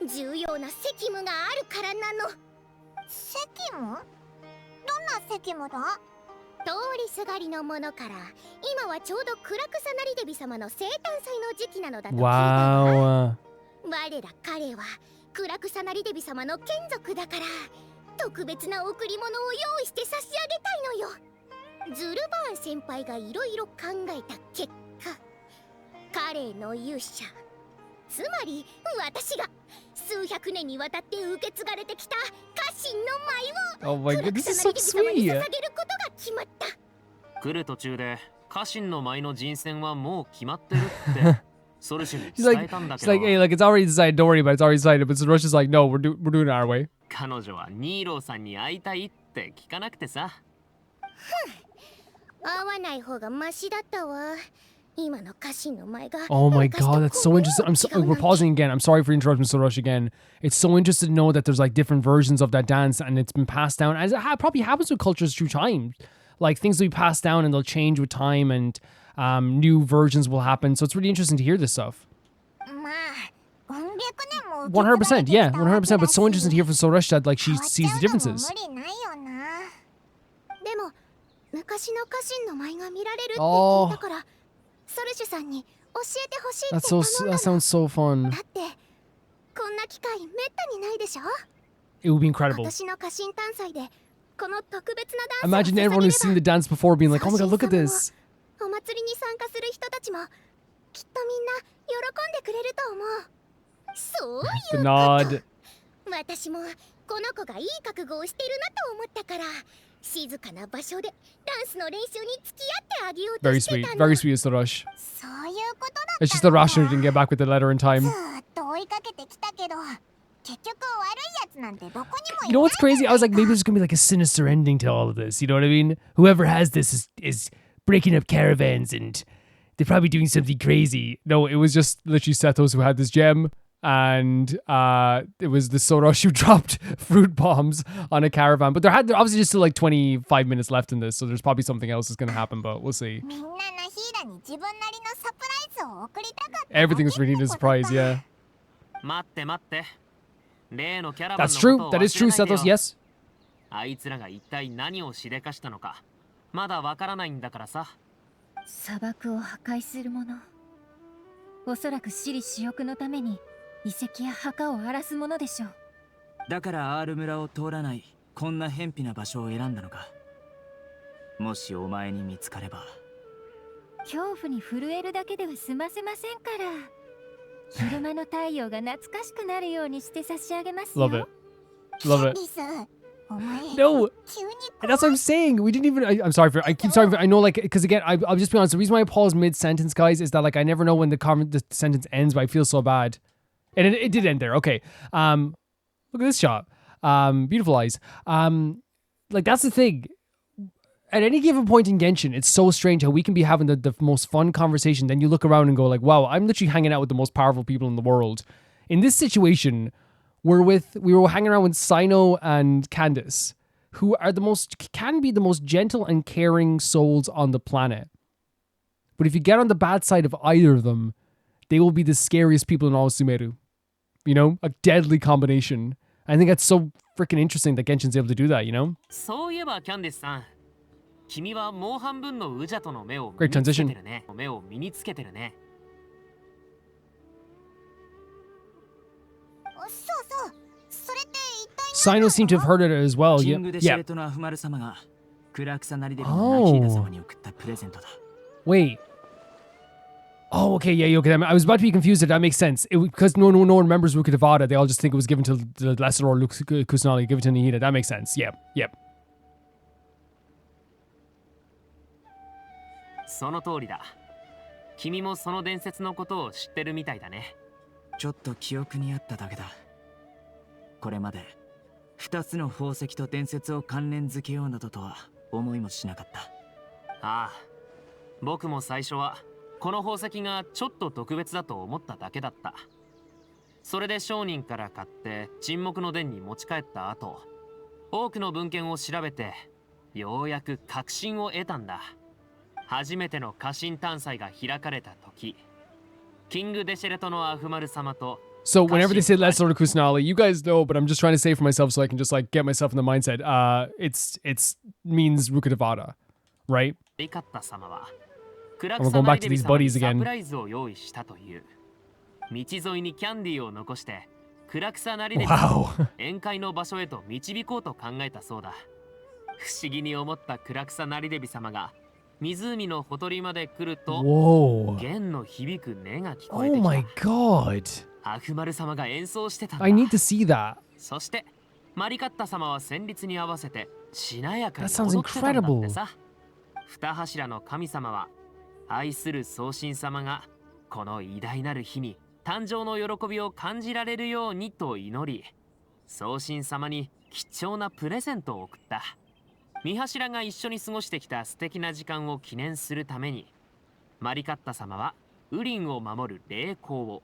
重要な責務があるからなの。責務？どんな責務だ？通りすがりのものから今はちょうどクラクサナリデビ様の生誕祭の時期なのだと聞いたわ。我ら彼はクラクサナリデビ様の眷属だから特別な贈り物を用意して差し上げたいのよ。ズルバーン先輩がいろいろ考えた結果、彼の勇者、つまり私が数百年にわたって受け継がれてきた家臣の舞をクラクサナリデビ様に捧げることが決まった。来る途中で家臣の舞の人選はもう決まってるってソルシュに伝えたんだけど。She's like, hey, like it's already decided. Don't worry about it. It's already decided. But Sorosh is like, no, we're doing it our way. 彼女はニーローさんに会いたいって聞かなくてさ。会わない方がマシだったわ。今の家臣の舞が。Oh my god, that's so interesting. We're pausing again. I'm sorry for interrupting Sorosh again. It's so interesting to know that there's like different versions of that dance and it's been passed down. As it probably happens with cultures through time. Like things will be passed down and they'll change with time and new versions will happen. So it's really interesting to hear this stuff. 100%, yeah, 100%. But so interesting to hear from Sorosh that like she sees the differences. でも昔の家臣の舞が見られるって聞いたから、ソルシュさんに教えてほしいって頼んだの。That sounds so fun. だってこんな機会めったにないでしょ。 It would be incredible. 私の家臣探査でこの特別なダンスを Imagine everyone who's seen the dance before being like, oh my god, look at this. お祭りに参加する人たちもきっとみんな喜んでくれると思う。そう The いう nod. 私もこの子がいい覚悟をしてるなと思ったから静かな場所でダンスの練習に付き合ってあげようと Very して sweet. たの。 Very sweet is the rush. そういうことだった It's just the rush who didn't get back with the letter in ず time. ーっと追いかけてきたけど結局悪いやつなんてどこにもい You know ない what's crazy? I was like, maybe there's gonna be like a sinister ending to all of this. You know what I mean? Whoever has this is breaking up caravans and they're probably doing something crazy. No, it was just literally Sethos who had this gem, and it was the Soros who dropped fruit bombs on a caravan. But there obviously just still like 25 minutes left in this, so there's probably something else that's gonna happen. But we'll see. みんなナヒーダに自分なりのサプライズを送りたかった Everything was really a surprise. Yeah, 待って待って。例のキャラバン that's の true. ことを That is true, 忘れないで Sethos. よ。 Yes. あいつらが一体何をしでかしたのかまだわからないんだからさ。砂漠を破壊するもの。おそらく私利私欲のために遺跡や墓を荒らすものでしょう。だからアール村を通らないこんな偏僻な場所を選んだのか。もしお前に見つかれば恐怖に震えるだけでは済ませませんから。昼間の太陽が懐かしくなるようにして差し上げますよ。 Love it. Love it. リスお前 No. 急に And that's what I'm saying. We didn't even. I'm sorry for. I keep sorry for. I know, like, because again, I'll just be honest. The reason why I pause mid sentence, guys, is that like I never know when the sentence ends, but I feel so bad, and it did end there. Okay. Look at this shot. Beautiful eyes. Like that's the thing. At any given point in Genshin, it's so strange how we can be having the most fun conversation. Then you look around and go like, wow, I'm literally hanging out with the most powerful people in the world. In this situation, we were hanging around with Sino and Candice, who are can be the most gentle and caring souls on the planet. But if you get on the bad side of either of them, they will be the scariest people in all of Sumeru. You know, a deadly combination. I think that's so freaking interesting that Genshin's able to do that, you know? そういえばキャンディスさん、君はもう半分のウジャトの目を Great 身につけ transition. てるね。目を身につけてるね。そうそうそれって一体 Sino seemed to have heard it as well. キ Yeah. ング・デシェ Yeah. レトのアフマル様が暗くさなりでビのナヒーダ様に送ったプレゼントだ。 Wait. Oh, okay, yeah, okay. I was about to be confused. That makes sense. Because no one remembers Ruka Devada. They all just think it was given to the lesser or Luke Kusanali, give it to Nahida. That makes sense. Yep, yep. その通りだ。君もその伝説のことを知ってるみたいだね。ちょっと記憶にあっただけだ。これまで2つの宝石と伝説を関連づけようなどとは思いもしなかった。ああ、僕も最初はこの宝石がちょっと特別だと思っただけだった。それで商人から買って沈黙の殿に持ち帰った後、多くの文献を調べてようやく確信を得たんだ。初めての家臣探査が開かれた時、キング・デシェレトのアフマル様と So whenever they say Lesser or Kusanali, you guys know, but I'm just trying to say for myself so I can just like get myself in the mindset. It's means Ruka Devada, right? リカッタ様は And we're going back to these buddies サ again. プライズを用意したという。道沿いにキャンディーを残してクラクサナリデビ様を Wow. 宴会の場所へと導こうと考えたそうだ。不思議に思ったクラクサナリデビ様が湖のほとりまで来ると Whoa. 弦の響く音が聞こえ Oh てき my た。 god. アフマル様が演奏してたんだ。 I need to see that. そしてマリカッタ様は旋律に合わせてしなやかに That sounds 踊ってたんだって incredible. さ。二柱の神様は愛する宗神様がこの偉大なる日に誕生の喜びを感じられるようにと祈り、宗神様に貴重なプレゼントを送った。三柱が一緒に過ごしてきた素敵な時間を記念するために、マリカッタ様はウリンを守る霊光を。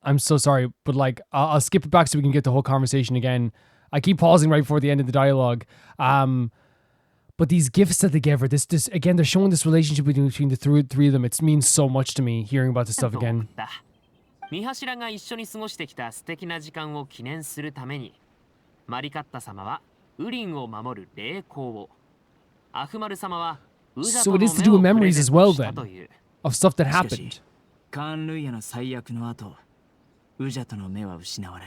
I'm so sorry, but like I'll skip it back so we can get the whole conversation again. I keep pausing right before the end of the dialogue. But these gifts that they give her, this again, they're showing this relationship between the three of them. It means so much to me hearing about this stuff again. 三柱が一緒に過ごしてきた素敵な時間を記念するために、マリカッタ様はウリンを守る霊光を、アフマル様はウザ So と it の is to do 目 with をプレ memories ゼン as ト well した then という。 of stuff that しか happened. しカーン・ルイヤの最悪の後ウジャトの目は失われ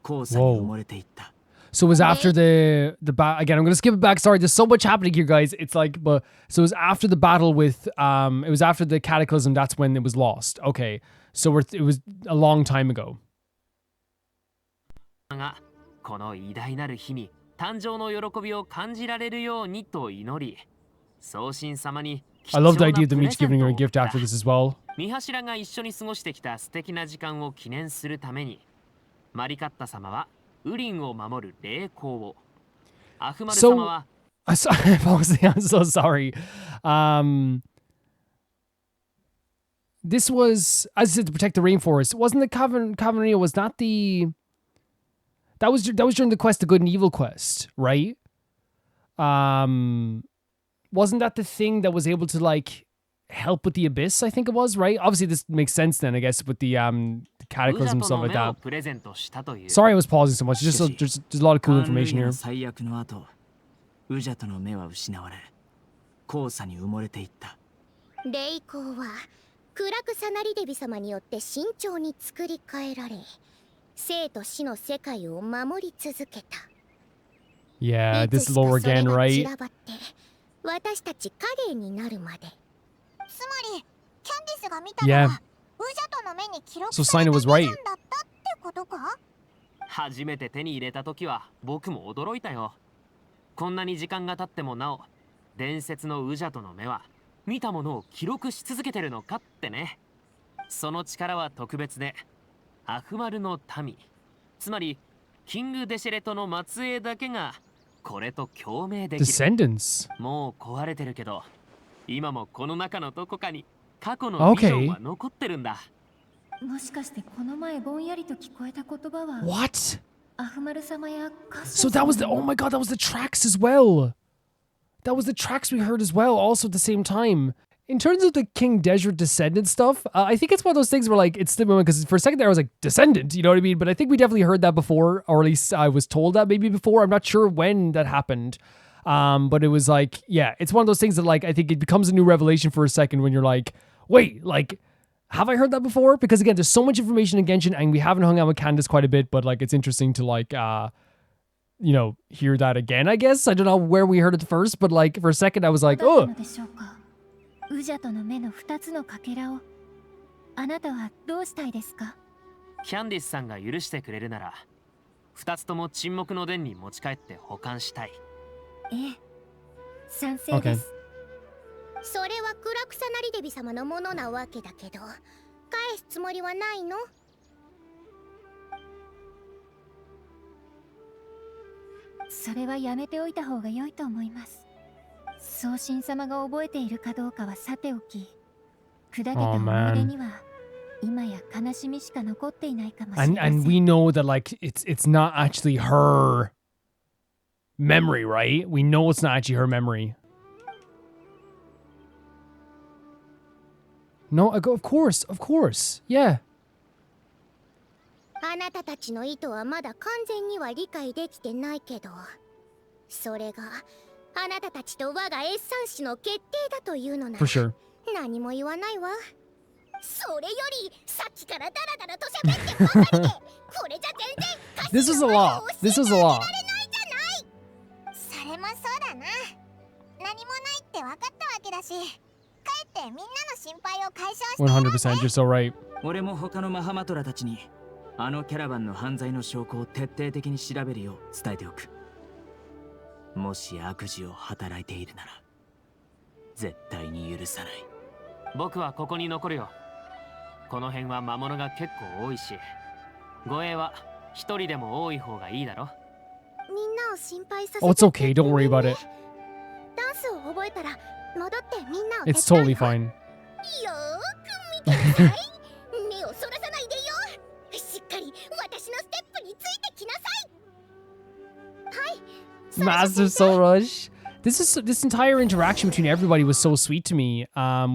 後世に埋もれていった。So it was after the again, I'm gonna skip it back. Sorry, there's so much happening here, guys. It's like, but so it was after the battle with it was after the cataclysm. That's when it was lost. Okay, so it was a long time ago. この偉大なる日に誕生の喜びを感じられるようにと祈り、送信様に I love the idea of them each giving her a gift after this as well. 三柱が一緒に過ごしてきた素敵な時間を記念するために、マリカッタ様はウリンを守る霊光を、アフマル様は I'm so sorry. This was, as I said, to protect the rainforest. Wasn't the Cavernia, was that the... That was during the quest, the good and evil quest, right? Wasn't that the thing that was able to, like, help with the abyss, I think it was, right? Obviously, this makes sense then, I guess, with the cataclysm and stuff like that. Sorry I was pausing so much. There's a lot of cool information here. ウジャトの目は失われ、黄砂に埋もれていった。霊光は暗くさなりデビ様によって慎重に作り変えられ、生と死の世界を守り続けた。Yeah, this lore again, right? 私たち影になるまで。つまり、キャンディスが見たのは、ウジャトの目に記録されたビジョンだったってことか？初めて手に入れた時は僕も驚いたよ。こんなに時間が経ってもなお、伝説のウジャトの目は見たものを記録し続けてるのかってね。その力は特別で、アフマルの民、つまりキングデシェレトの末裔だけがこれと共鳴できる。Descendants. もう壊れてるけど、今もこの中のどこかに過去のビジョンは残ってるんだ。もしかしてこの前ぼんやりと聞こえた言葉は What? アフマル様やカス So that was the, oh my god, that was the tracks as well. That was the tracks we heard as well, also at the same time. In terms of the King Desert descendant stuff, I think it's one of those things where, like, it's the moment, because for a second there I was like, descendant, you know what I mean? But I think we definitely heard that before, or at least I was told that maybe before. I'm not sure when that happened. But it was like, yeah, it's one of those things that, like, I think it becomes a new revelation for a second when you're like, wait, like, have I heard that before? Because again, there's so much information in Genshin, and we haven't hung out with Candace quite a bit, but like, it's interesting to like, you know, hear that again, I guess. I don't know where we heard it first, but like, for a second I was like, oh. ウジャトの目の2つのかけらをあなたはどうしたいですか？キャンディスさんが許してくれるなら、2つとも沈黙の殿に持ち帰って保管したい。ええ、賛成です。それは暗くさなりデビ様のものなわけだけど、返すつもりはないの？それはやめておいた方が良いと思います。送信様が覚えているかどうかはさておき、砕けた思い出には今や悲しみしか残っていないかもしれません。And we know that like it's not actually her memory, right? We know it's not actually her memory. No, of course, yeah. あなたたちの意図はまだ完全には理解できてないけど、それがあなたたちと我がエッサン氏の決定だというのなら、何も言わないわ。それよりさっきからダラダラと喋ってばかりで、これじゃ全然 This was a lot. This was a lot. それもそうだな。何もないって分かったわけだし、かえってみんなの心配を解消してやろうね。100%, you're so right. 俺も他のマハマトラたちにあのキャラバンの犯罪の証拠を徹底的に調べるよう伝えておく。もし悪事を働いているなら絶対に許さない。僕はここに残るよ。この辺は魔物が結構多いし、護衛は一人でも多い方がいいだろ。みんなを心配させて。 Oh, it's okay. Don't worry about it. ダンスを覚えたら戻ってみんなを It's totally fine. よーく見てください。目をそらさないでよ。しっかり私のステップについてきなさい。はい。Master Soul Rush. This entire interaction between everybody was so sweet to me.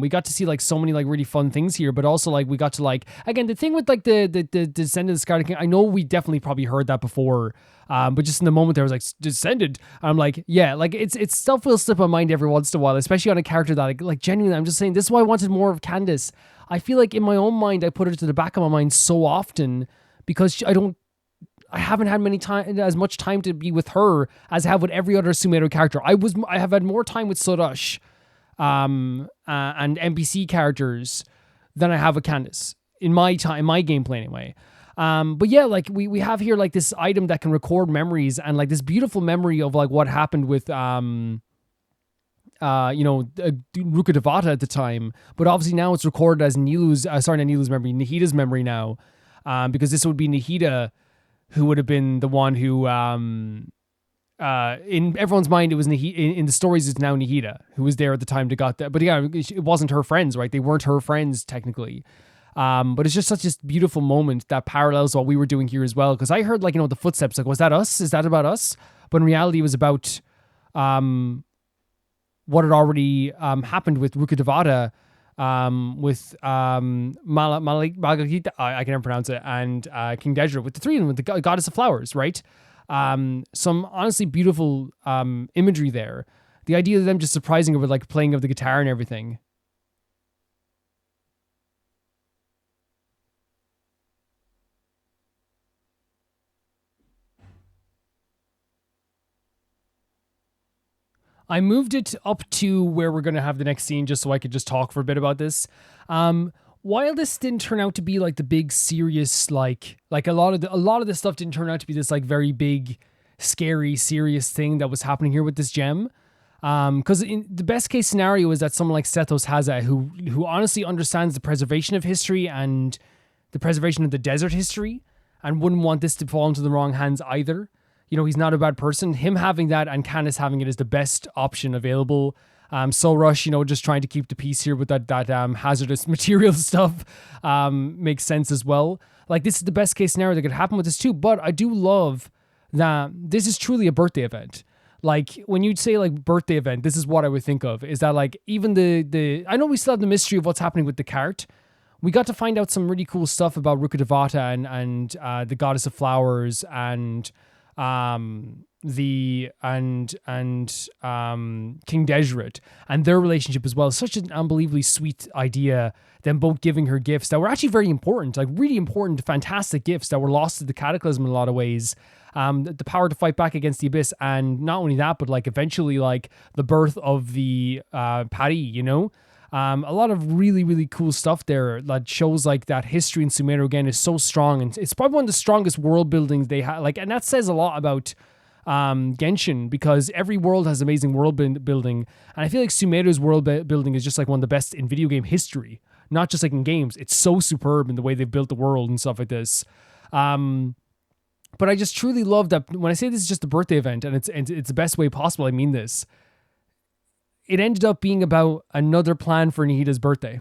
We got to see like so many like really fun things here, but also like we got to like, again, the thing with like the Descendant of the Scarlet King, I know we definitely probably heard that before, but just in the moment there was like Descendant, I'm like, yeah, like it's stuff will slip my mind every once in a while, especially on a character that like genuinely, I'm just saying, this is why I wanted more of Candace. I feel like in my own mind I put her to the back of my mind so often because I I haven't had as much time to be with her as I have with every other Sumeru character. I have had more time with Sorash, and NPC characters than I have with Candace in my gameplay anyway. But yeah, like we have here like this item that can record memories and like this beautiful memory of like what happened with Ruka Devata at the time, but obviously now it's recorded as Nahida's memory now, because this would be Nahida who would have been the one who, in everyone's mind, it was in the stories, it's now Nahida who was there at the time to got that. But yeah, it wasn't her friends, right? They weren't her friends technically. But it's just such a beautiful moment that parallels what we were doing here as well. Because I heard like, the footsteps, like, was that us? Is that about us? But in reality, it was about, what had already happened with Ruka Devata, with Malagita, I can never pronounce it, and King Dejra, with the three of them, with the goddess of flowers, right? Some honestly beautiful imagery there. The idea of them just surprising her with like playing of the guitar and everything. I moved it up to where we're going to have the next scene just so I could just talk for a bit about this. While this didn't turn out to be like the big serious, like a lot of this stuff didn't turn out to be this like very big, scary, serious thing that was happening here with this gem. Because in the best case scenario is that someone like Sethos has it, who honestly understands the preservation of history and the preservation of the desert history and wouldn't want this to fall into the wrong hands either. He's not a bad person. Him having that and Candace having it is the best option available. Rush, just trying to keep the peace here with that hazardous material stuff makes sense as well. Like, this is the best case scenario that could happen with this too. But I do love that this is truly a birthday event. Like, when you'd say like birthday event, this is what I would think of. Is that like even the I know we still have the mystery of what's happening with the cart. We got to find out some really cool stuff about Ruka Devata and the goddess of flowers and King Dejret and their relationship as well. Such an unbelievably sweet idea, them both giving her gifts that were actually very important, like really important, fantastic gifts that were lost to the Cataclysm in a lot of ways. The power to fight back against the Abyss, and not only that, but like eventually like the birth of the Paris, a lot of really, really cool stuff there that shows like that history in Sumeru again is so strong, and it's probably one of the strongest world buildings they have. Like, and that says a lot about Genshin, because every world has amazing world building, and I feel like Sumeru's world building is just like one of the best in video game history, not just like in games. It's so superb in the way they've built the world and stuff like this. But I just truly love that when I say this is just a birthday event and it's the best way possible, I mean this. It ended up being about another plan for Nahida's birthday.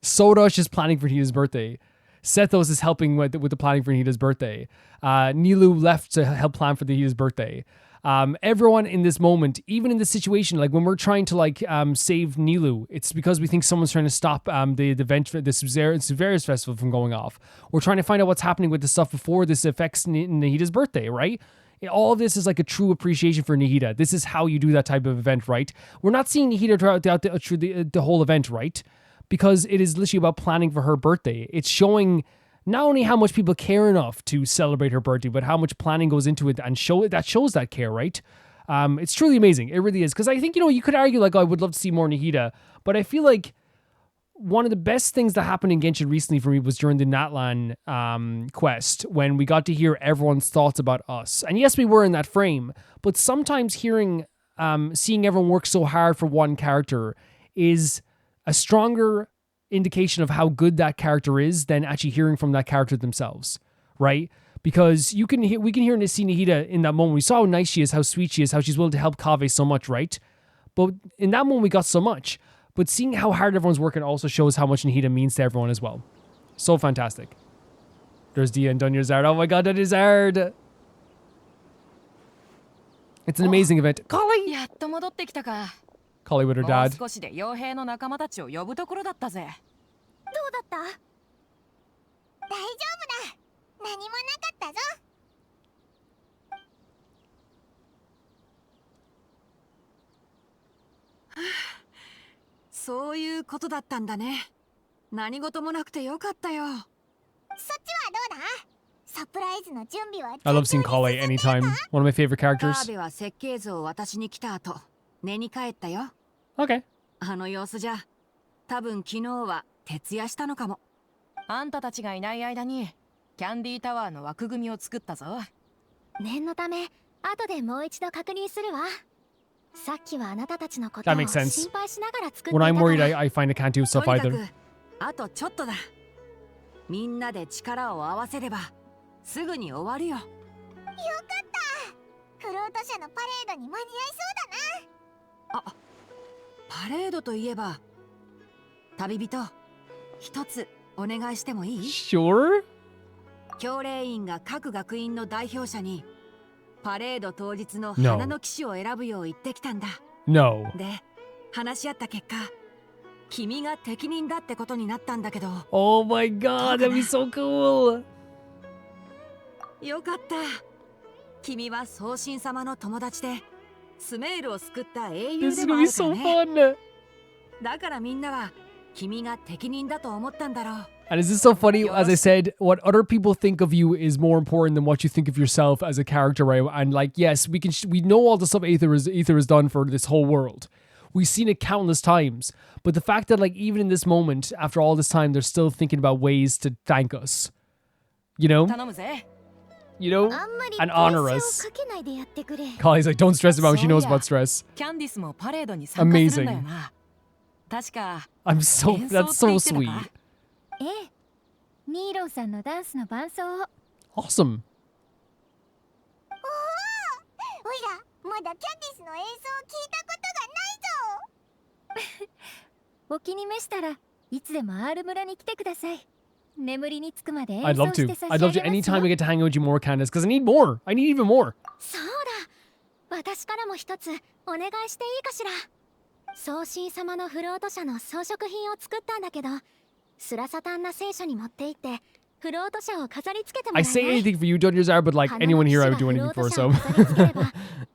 Sodash is planning for Nahida's birthday. Sethos is helping with the planning for Nahida's birthday. Nilou left to help plan for Nahida's birthday. Everyone in this moment, even in this situation, like when we're trying to like save Nilou, it's because we think someone's trying to stop the event, the Subzerius festival from going off. We're trying to find out what's happening with the stuff before this affects Nahida's birthday, right? All of this is like a true appreciation for Nahida. This is how you do that type of event, right? We're not seeing Nahida throughout the whole event, right? Because it is literally about planning for her birthday. It's showing not only how much people care enough to celebrate her birthday, but how much planning goes into it and shows that care, right? It's truly amazing. It really is. Because I think, you could argue like, oh, I would love to see more Nahida, but I feel like one of the best things that happened in Genshin recently for me was during the Natlan quest, when we got to hear everyone's thoughts about us. And yes, we were in that frame, but sometimes seeing everyone work so hard for one character is a stronger indication of how good that character is than actually hearing from that character themselves, right? Because we can hear and see Nahida in that moment. We saw how nice she is, how sweet she is, how she's willing to help Kaveh so much, right? But in that moment, we got so much. But seeing how hard everyone's working also shows how much Nahida means to everyone as well. So fantastic. There's Dia and Dunya Zard. Oh my god, that is hard. It's an amazing event. Collie! Collie with her dad. どうだった？大丈夫だ。何もなかったぞ。そういうことだったんだね。何事もなくてよかったよ。そっちはどうだ？サプライズの準備は I love seeing Kale anytime. One of my favorite カ characters. ーベは設計図を渡しに来た後、寝に帰ったよ。 Okay. あの様子じゃ、多分昨日は徹夜したのかも。あんたたちがいない間にキャンディータワーの枠組みを作ったぞ。念のため後でもう一度確認するわ。さっきはあなたたちのことを That makes sense. 心配しながら作ってい When た I'm から worried, I find I can't do と stuff にか either. く、あとちょっとだ。みんなで力を合わせれば、すぐに終わるよ。よかったフロート社のパレードに間に合いそうだな。あ、パレードといえば、旅人、一つお願いしてもいい？ Sure? 教令員が各学院の代表者にパレード当日の No. 花の騎士を選ぶよう言ってきたんだ。 No. で、話し合った結果、君が適任だってことになったんだけど。 Oh my god, that'd be so cool. よかった。君は宗神様の友達で、スメールを救った英雄 This is でも gonna あ be るから so ね。 fun. だからみんなは君が適任だと思ったんだろう。 And is this so funny? As I said, what other people think of you is more important than what you think of yourself as a character, right? And like, yes, we know all the stuff Aether has done for this whole world. We've seen it countless times. But the fact that like even in this moment, after all this time, they're still thinking about ways to thank us. You know? 頼むぜ。 You know? あんまり And プレッ honor シャーを us. かけないでやってくれ。 Kali's like, don't stress about it. She knows about stress. キャンディスもパレードに参加するんだよな。確か I'm so, 演奏 that's so って言ってた sweet. か？ええ、ニーローさんのダンスの伴奏を。 Awesome. おいらまだキャンディスの演奏を聞いたことがないぞ。お気に召したらいつでも R 村に来てください。眠りにつくまで演 I'd 奏 love し to. て差し I'd 上 love げ to ます anytime よ we get to hang out with you more, Candace, because I need more. I need even more. そうだ。私からも一つお願いしていいかしら。宗神様のフロート社の装飾品を作ったんだけど、スラサタンナ聖書に持って行ってフロート社を飾り付けてもら I え say ない anything for you, Dungeons but like anyone here I would do anything for, so.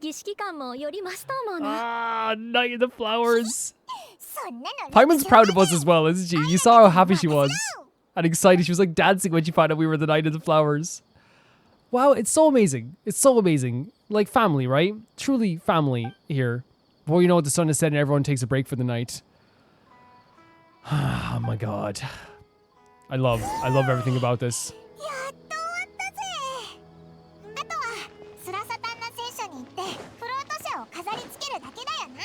儀式感もより増すと思うな。Ah, Night of the Flowers. そんなの Paimon's proud of us as well, isn't she? You saw how happy she was and excited. She was like dancing when she found out we were the Night of the Flowers. Wow, it's so amazing. It's so amazing. Like family, right? Truly family here. Before you know it, the sun is setting, everyone takes a break for the night. Oh my god. I love everything about this. やっと終わったぜ。あとはスラサタンナ聖書に行ってフロート社を飾り付けるだけだよな。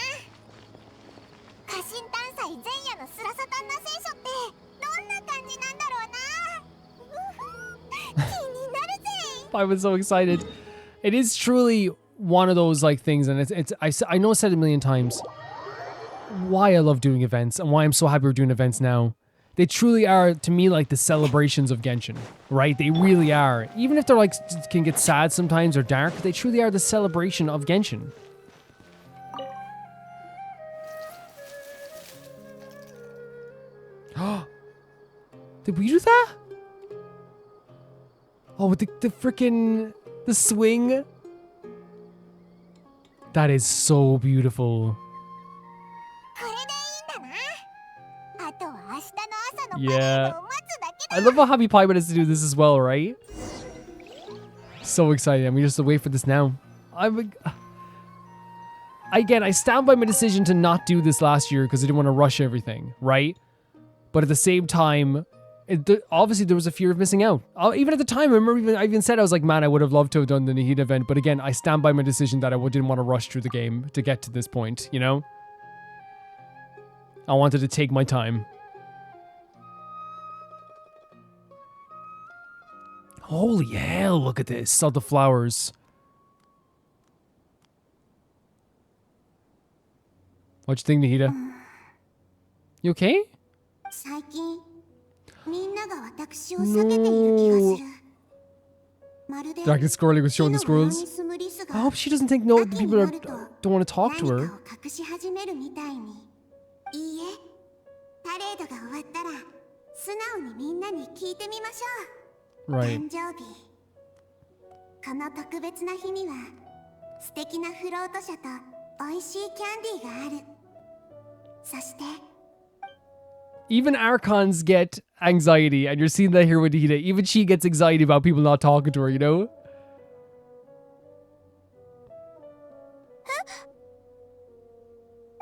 家臣探査前夜のスラサタンナ聖書ってどんな感じなんだろうな。気になるぜ。I was so excited. It is truly one of those like things, and I know I said it a million times why I love doing events and why I'm so happy we're doing events now. They truly are, to me, like the celebrations of Genshin, right? They really are. Even if they're like can get sad sometimes or dark, they truly are the celebration of Genshin. Did we do that? Oh, with the freaking the swing. That is so beautiful. これでいいんだな。あとは明日の朝のパレー Yeah. ドを待つだけだ。 I love how happy Paimon is to do this as well, right? So excited. I mean, just to wait for this now. Again, I stand by my decision to not do this last year because I didn't want to rush everything, right? But at the same time, obviously there was a fear of missing out. Even at the time, I remember I even said, I was like, man, I would have loved to have done the Nahida event. But again, I stand by my decision that I didn't want to rush through the game to get to this point, you know? I wanted to take my time. Holy hell, look at this. Saw the flowers. What you think, Nahida? You okay? 最近みんなが私を避けている気がする。まるで Dragon Squirrely was showing the 木の裏に squirrels. 住むリス I が hope she doesn't think no people don't want to talk to 何 her. かを隠し始めるみたいに。いいえ、パレードが終わったら素直にみんなに聞いてみましょう。 Right. 誕生日。この特別な日には素敵なフロート車と美味しいキャンディーがある。そして Even Archons get anxiety, and you're seeing that here with Nahida. Even she gets anxiety about people not talking to her, you know?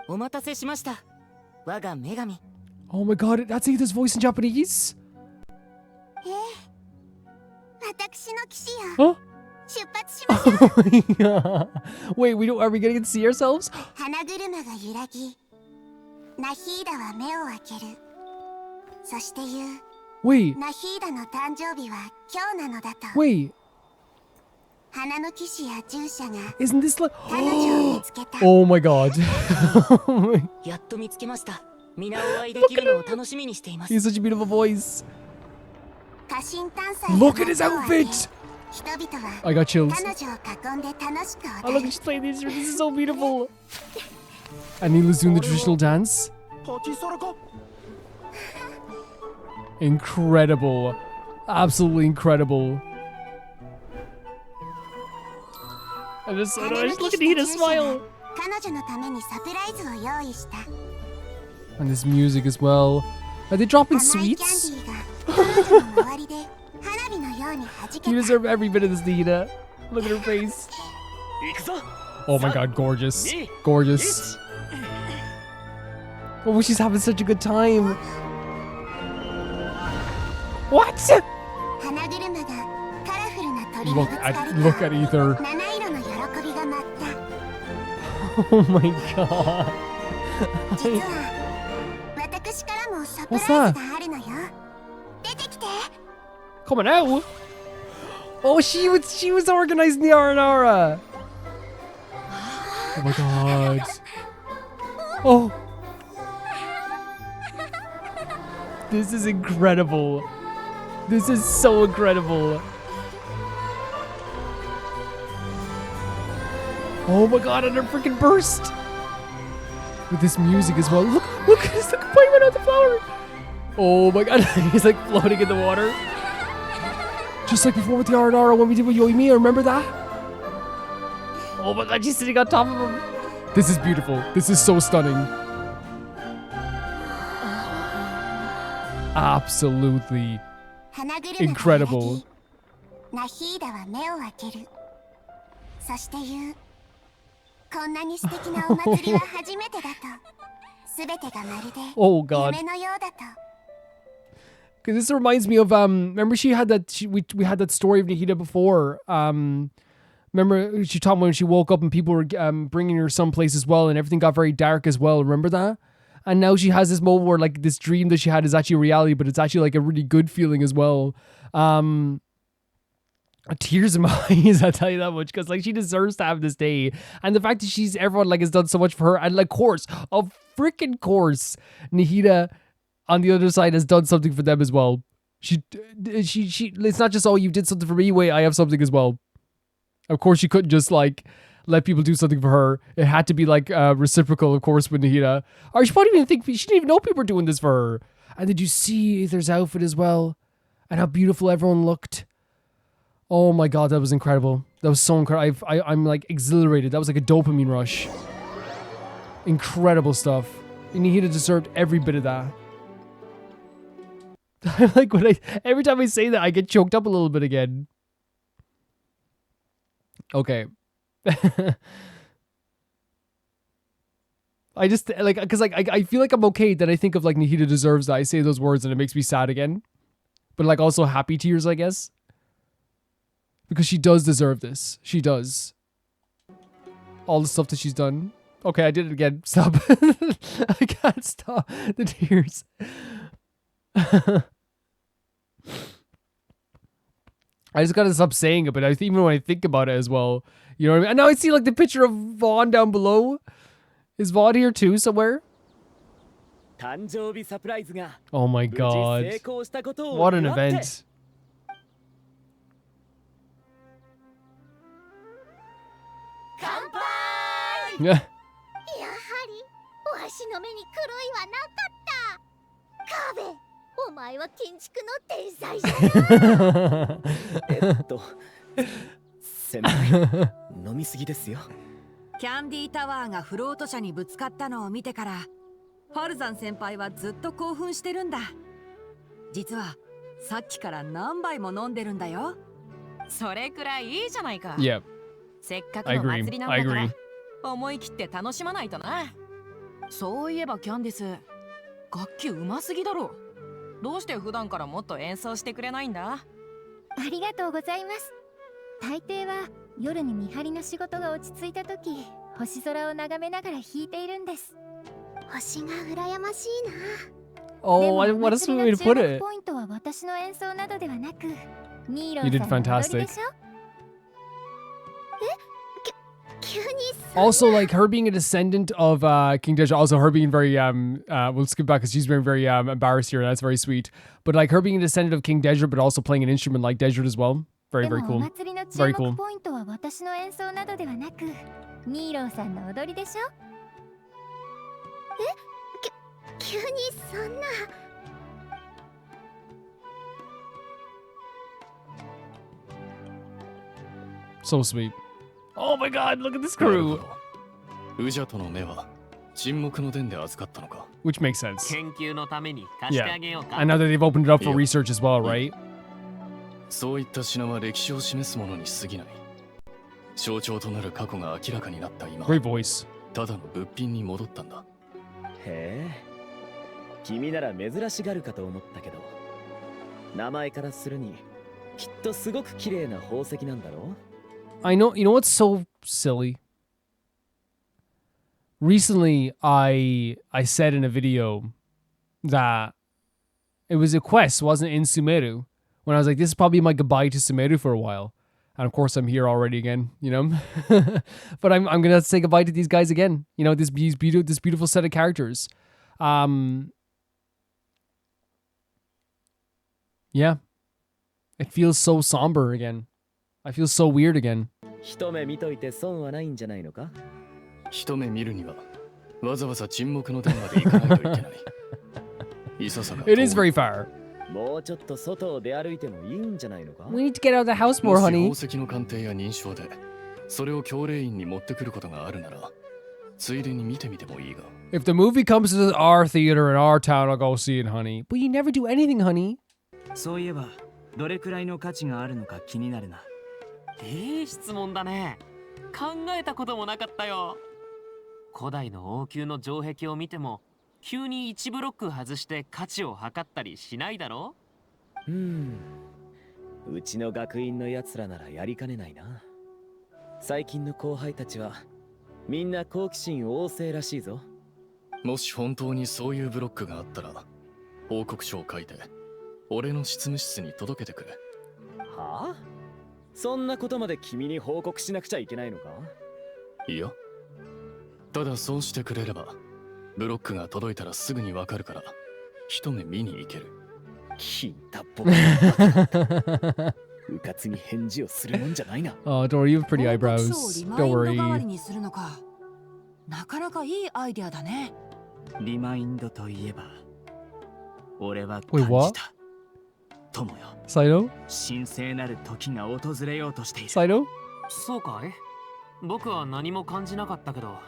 Oh my god, that's Ethan's voice in Japanese? Huh? Wait, are we gonna see ourselves? Wait. Wait. Isn't this like... Oh my god. He's such a beautiful voice. Look at his outfit! I got chills. Oh, look, she's playing this. This is so beautiful. And Nilou's doing the traditional dance. Incredible. Absolutely incredible. I'm just so nice. Look at Nahida smile. And this music as well. Are they dropping sweets? You deserve every bit of this, Nahida. Look at her face. Oh my god, gorgeous. Gorgeous. Oh, she's having such a good time. What? Look at Ether. Oh my god. What's that? Coming out? Oh, she was organizing the Aranara. Oh my god. Oh. This is incredible. This is so incredible. Oh my god, and her freaking burst. With this music as well. Look at this, look, playing right out the flower. Oh my god, he's like floating in the water. Just like before with the Aranara when we did with Yoimiya, remember that? Oh my god, she's sitting on top of him. This is beautiful. This is so stunning. Absolutely incredible. Oh god. Because this reminds me of remember she had that we had that story of Nahida before. Remember she talked when she woke up and people were bringing her someplace as well, and everything got very dark as well. Remember that? And now she has this moment where like this dream that she had is actually reality, but it's actually like a really good feeling as well. Tears in my eyes, I'll tell you that much, because like she deserves to have this day, and the fact that everyone like has done so much for her, and like freaking course, Nahida on the other side has done something for them as well. She it's not just, oh, you did something for me, wait, I have something as well. Of course she couldn't just like let people do something for her. It had to be like reciprocal, of course, with Nahida. Or she probably didn't think, she didn't even know people were doing this for her. And did you see Aether's outfit as well? And how beautiful everyone looked. Oh my god, that was incredible. That was so incredible. I'm like exhilarated. That was like a dopamine rush. Incredible stuff. Nahida deserved every bit of that. Like every time I say that, I get choked up a little bit again. Okay. I just like, because like I feel like I'm okay that I think of like Nahida deserves that. I say those words and it makes me sad again, but like also happy tears, I guess, because she does deserve this. She does. All the stuff that she's done. Okay, I did it again. Stop. I can't stop the tears. I just gotta stop saying it, but even when I think about it as well, you know what I mean? And now I see like the picture of Vaughn down below. Is Vaughn here too somewhere? Oh my god. What an event. Yeah. お前は建築の天才じゃ。先輩、飲みすぎですよ。キャンディータワーがフロート車にぶつかったのを見てからファルザン先輩はずっと興奮してるんだ。実はさっきから何杯も飲んでるんだよ。それくらいいいじゃないか。Yeah, せっかく I の agree. 祭りなん I だから agree. 思い切って楽しまないとな。そういえばキャンディス、楽器うますぎだろ。どうして普段からもっと演奏してくれないんだ？ありがとうございます。大抵は夜に見張りの仕事が落ち着いた時、星空を眺めながら弾いているんで星す。が羨ましいな。Oh, what a sweet way to put it. ポイントは私の演奏などではなく、ニーロ You ー did さんの踊り fantastic. でしょ。急にAlso, like her being a descendant of King Deja, also her being very we'll skip back because she's being very embarrassed here, and that's very sweet. But like her being a descendant of King Deja, but also playing an instrument like Deja as well. Very, で very もお cool. 祭りの注 Very cool. 目ポイントは私の演奏などではなく、ニーローさんの踊りでしょ。急にそんな。So sweet. Oh my god, look at this crew. ウジャトの目は沈黙の伝で預かったのか。 Which makes sense. 研究のために貸してあげようか。 And now that they've opened it up for Yeah. research as well, right? そういった品は歴史を示すものに過ぎない。象徴となる過去が明らかになった今、 Great voice. ただの物品に戻ったんだ。へえ、君なら珍しがるかと思ったけど、名前からするにきっとすごく綺麗な宝石なんだろう。 I know, you know what's so silly? Recently, I said in a video that it was a quest, wasn't it, in Sumeru? When I was like, this is probably my goodbye to Sumeru for a while. And of course, I'm here already again, you know? But I'm going to say goodbye to these guys again. You know, this beautiful set of characters. Yeah. It feels so somber again. I feel so weird again. 一目見といて損はないんじゃないのか？一目見るにはわざわざ沈黙の伝まで行かないといけない。いささか It is very far. もうちょっと外を出歩いてもいいんじゃないのか？ We need to get out of the house も more, し honey. 宝石の鑑定や認証でそれを教令院に持ってくることがあるならついでに見てみてもいいが。 If the movie comes to our theater in our town, I'll go see it, honey. But you never do anything, honey. そういえばどれくらいの価値があるのか気になるな。質問だね。考えたこともなかったよ。古代の王宮の城壁を見ても急に1ブロック外して価値を測ったりしないだろう。うちの学院のやつらならやりかねないな。最近の後輩たちはみんな好奇心旺盛らしいぞ。もし本当にそういうブロックがあったら報告書を書いて俺の執務室に届けてくれ。はあ？そんなことまで君に報告しなくちゃいけないのか？いや、ただそうしてくれればブロックが届いたらすぐにわかるから一目見に行ける。聞いた僕うかつに返事をするもんじゃないな。Oh, don't worry, you have pretty 報告 eyebrows. 書をリマ Don't インド代わり worry. にするのか。なかなかいいアイデアだね。リマインドといえば俺は Wait, 感 what? じた。友よ、 Saito? 神聖なる時が訪れようとしている。 Saito? そうかい？僕は何も感じなかったけど、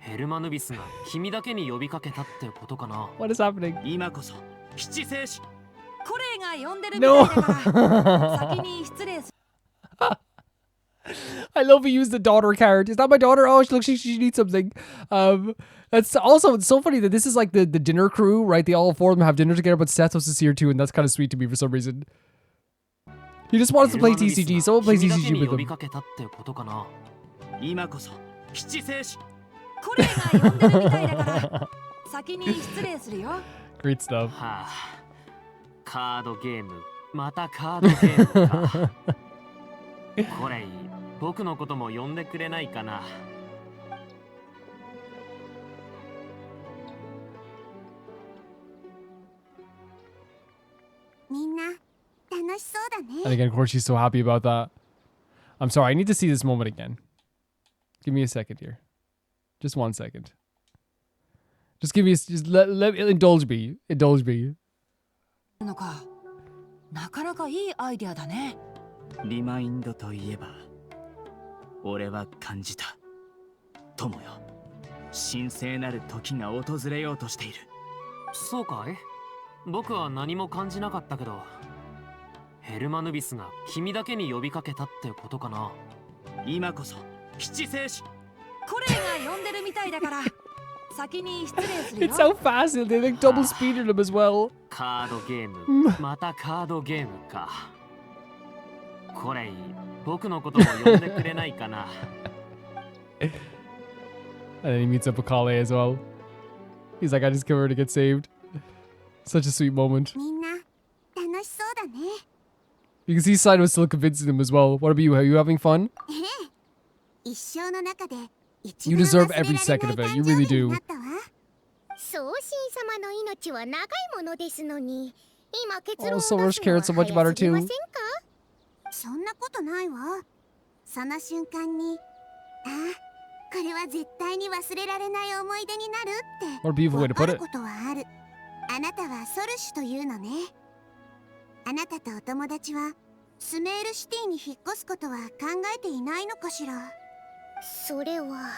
ヘルマヌビスが君だけに呼びかけたってことかな。 What is happening? 今こそ七聖子。コレイが呼んでるみたいだから先に失礼する。I love he used the daughter card. Is that my daughter? Oh, look, she needs something. That's also, it's so funny that this is like the dinner crew, right? They all four of them have dinner together, but Sethos is here too, and that's kind of sweet to me for some reason. He just wants to play TCG, so we'll play TCG with 呼び him. かけたってことかな。今こそ七聖子。コレイが呼んでるみたいだから先に失礼するよ。Great stuff. はあ、カードゲーム、またカードゲームか。これ、僕のことも呼んでくれないかな。みんな楽しそうだ And ね。 again, of course, she's so happy about that. I'm sorry, I need to see this moment again. Give me a second here. Just 1 second. Just give me, just let indulge me. Indulge me. のか。なかなかいいアイデアだね。リマインドといえば俺は感じた。友よ、神聖なる時が訪れようとしている。そうかい？僕は何も感じなかったけど、ヘルマヌビスが君だけに呼びかけたってことかな。今こそ七聖子。コレイが呼んでるみたいだから先に失礼するよ。 It's so fast. They like double speeded him as well. カードゲーム、またカードゲームか。コレイ、僕のことも呼んでくれないかな。And then he meets up with Kale as well. He's like, I just came here to get saved. Such a sweet moment. みんな楽しそうだね。 You can see Side was still convincing him as well. What about you? Are you having fun? 一生の中で You deserve every second of it. You really do. 送信様の命は長いものですのに、今結論を Oh, 出すの Soros は cared so much about her 早すぎませ too. んか？そんなことないわ。その瞬間に、ああ、これは絶対に忘れられない思い出になるって What a beautiful way to わか put る it. ことはある。あなたはソルシュというのね。あなたとお友達はスメールシティに引っ越すことは考えていないのかしら。それは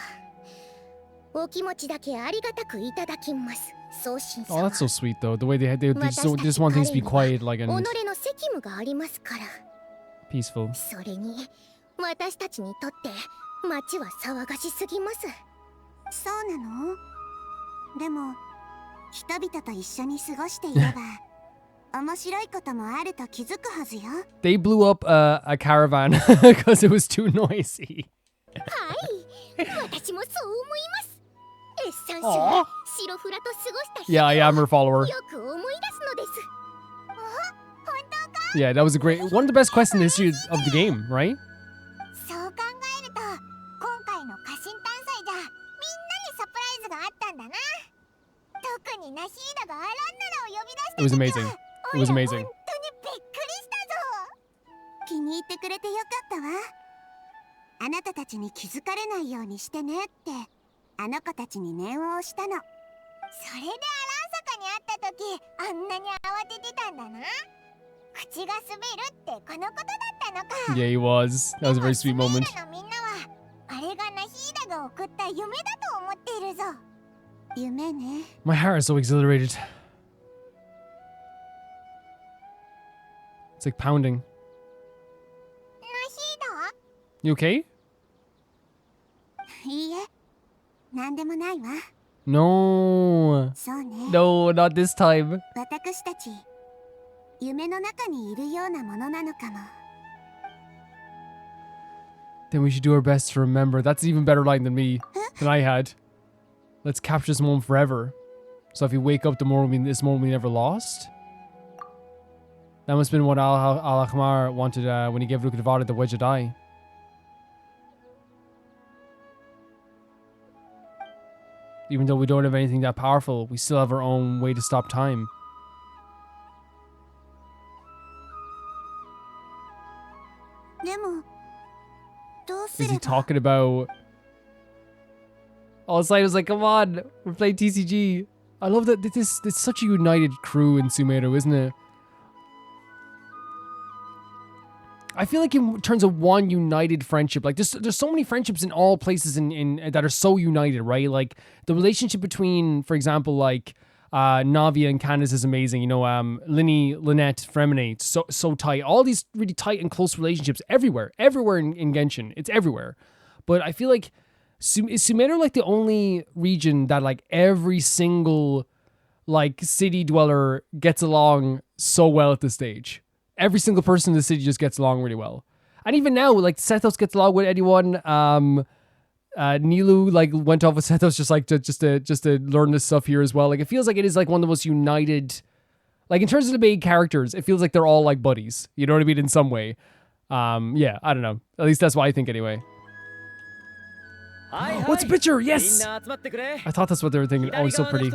お気持ちだけありがたくいただきます。送信 Oh, 様。 that's so sweet though. The way they just want things to be quiet, like 己 and の責務がありますから。 peaceful. それに私たちにとって街は騒がしすぎます。そうなの？でも人々と一緒に過ごしていれば面白いこともあると気づくはずよ。They blew up a caravan because it was too noisy. はい、私もそう思います。エッサンシは白フラと過ごした日 Yeah, I am her follower. よく思い出すのです。本当か？ Yeah, that was a great one of the best quests in the history of the game, right? そう考えると今回の家臣探査じゃみんなにサプライズがあったんだな。特にナヒーダがアランナラを呼び出した It was amazing. It was amazing. 本当にびっくりしたぞ。気に入ってくれてよかったわ。あなたたちに気づかれないようにしてねってあの子たちに念を押したの。それでアランサカに会った時あんなに慌ててたんだな。口が滑るってこのことだったのか。 Yeah, he was. That was a very sweet moment. スメールのみんなはあれがナヒーダが送った夢だと思っているぞ。夢ね。 My heart is so exhilarated. It's like pounding. ナヒーダ？ You okay? いいえ、なんでもないわ。 No. そうね。 No, not this time. 私たち夢の中にいるようなものなのかも。 Then we should do our best to remember. That's an even better line than I had. Let's capture this moment forever. So if you wake up this moment we never lost. That must have been what Al-Ahmar wanted when he gave Rukadavada the Wedjat Eye. Even though we don't have anything that powerful, we still have our own way to stop time. Is he talking about... Oh, Slide was like, come on, we're playing TCG. I love that it's such a united crew in Sumeru, isn't it? I feel like in terms of one united friendship, like there's so many friendships in all places in that are so united, right? Like the relationship between, for example, like Navia and Candace is amazing. You know, Lynette, Freminate, so tight. All these really tight and close relationships everywhere in Genshin. It's everywhere. But I feel like is Sumeru like the only region that like every single like city dweller gets along so well at this stage? Every single person in the city just gets along really well. And even now, like, Sethos gets along with anyone. Nilou, like, went off with Sethos just to learn this stuff here as well. Like, it feels like it is, like, one of the most united... Like, in terms of the main characters, it feels like they're all, like, buddies. You know what I mean? In some way. Yeah, I don't know. At least that's what I think, anyway. What's a picture? Yes! I thought that's what they were thinking. Oh, he's so pretty.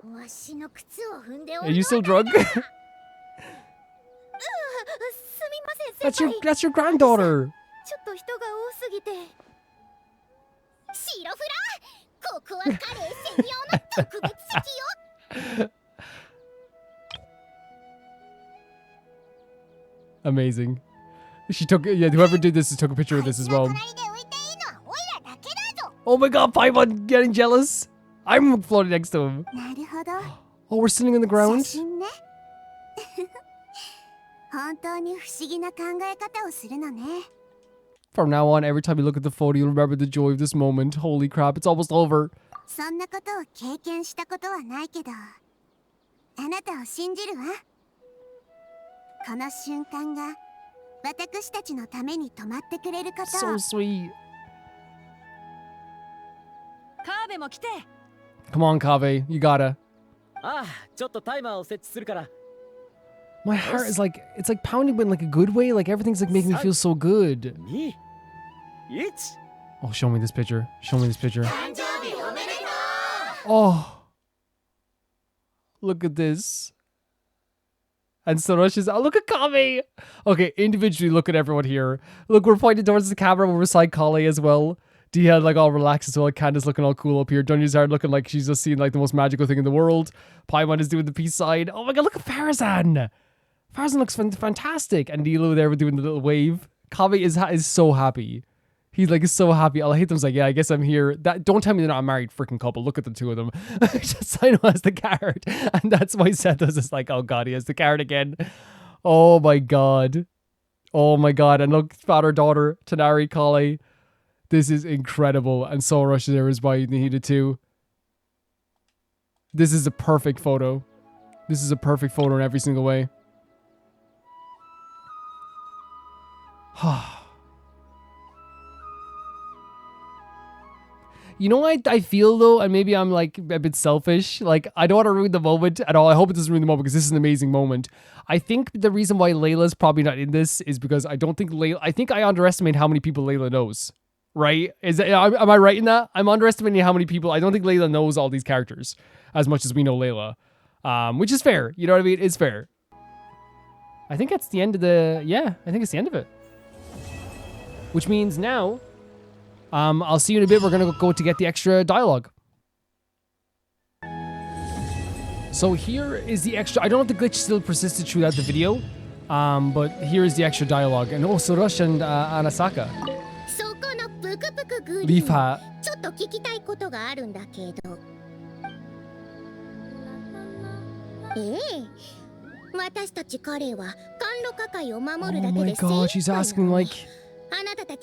わしの靴を踏んでお Are you still drunk? すみません、先輩。 That's your granddaughter. ちょっと人が多すぎて。白フラ、ここはカレー専用の特別席よ。 Amazing. She took, yeah, whoever did this took a picture of this as well. 隣で Oh my god, Paimon getting jealous. I'm floating next to him. なるほど。 Oh, we're sitting on the ground. 写真ね。本当に不思議な考え方をするのね。 From now on, every time you look at the photo, you'll remember the joy of this moment. Holy crap, it's almost over. そんなことを経験したことはないけど、あなたを信じるわ。この瞬間が私たちのために止まってくれることを。 So sweet. カーベも来て。 Come on, Kave, you gotta. ああ、ちょっとタイマーを設置するから。 My heart is like, it's like pounding, but in like a good way. Like everything's like making me feel so good. 2、1。 Oh, show me this picture. Show me this picture. Oh. Look at this. And Sonosh is, oh, look at Kame. Okay, individually look at everyone here. Look, we're pointing towards the camera. We're beside Kale as well. Dia like all relaxed as well. Candace looking all cool up here. Dunya's looking like she's just seeing like the most magical thing in the world. Paimon is doing the peace sign. Oh my god, look at Farazan. Farazan looks fantastic. And Nilou there doing the little wave. Kame is so happy. He's like so happy. I'll hit them's like, yeah, I guess I'm here. That don't tell me they're not a married freaking couple. Look at the two of them. Just Sino has the card. And that's why Sethos is like, oh god, he has the card again. Oh my god. Oh my god. And look, father, daughter, Tanari, Kale. This is incredible. And Soul Rush there is by Nahida too. This is a perfect photo. This is a perfect photo in every single way. You know what I feel though, and maybe I'm like a bit selfish. Like, I don't want to ruin the moment at all. I hope it doesn't ruin the moment because this is an amazing moment. I think the reason why Layla's probably not in this is because I don't think I think I underestimate how many people Layla knows. Right? Am I right in that? I'm underestimating how many people. I don't think Layla knows all these characters as much as we know Layla. Which is fair. You know what I mean? It's fair. I think that's the end of the... Yeah, I think it's the end of it. Which means now... I'll see you in a bit. We're going to go to get the extra dialogue. So here is the extra... I don't know if the glitch still persisted throughout the video. But here is the extra dialogue. And also Rush and Arasaka. Leaf hat. ちょっと聞きたいことがあるんだけど。私たち彼は甘露花会を守るだけで精 Oh my god, she's asking like a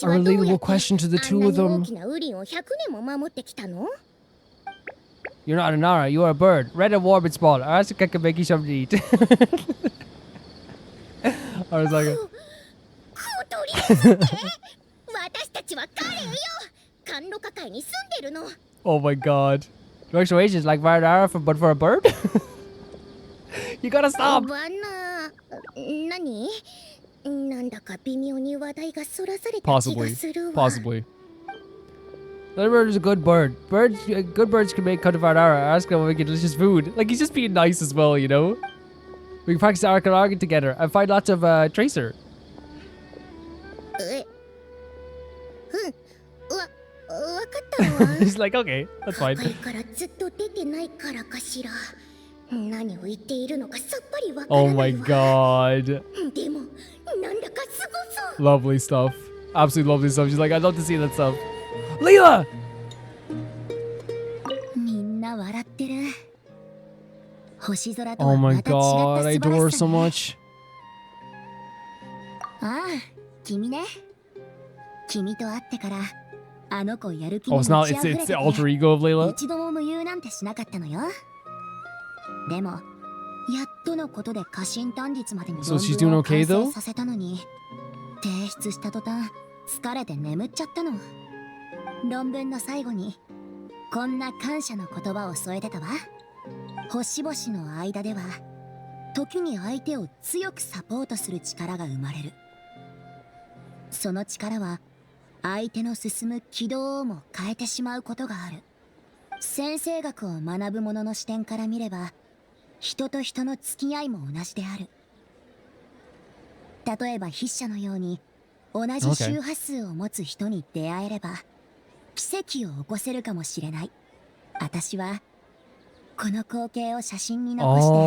relatable question to the two of them. You're not a Nara, you are a bird. Red and warm and small. Arasaka can make you something to eat. Arasaka. Oh my god. Fluctuations like Varadara but for a bird? You gotta stop! Possibly. Possibly. That bird is a good bird. Good birds can make Varadara. Ask him to make delicious food. Like, he's just being nice as well, you know? We can practice Arasaka together and find lots of Tracer. He's like, okay, that's fine. Oh my god. Lovely stuff. Absolutely lovely stuff. She's like, I'd love to see that stuff. Leela! Oh my god, I adore her so much. Oh, it's not, it's the alter ego of Layla? So she's doing okay though?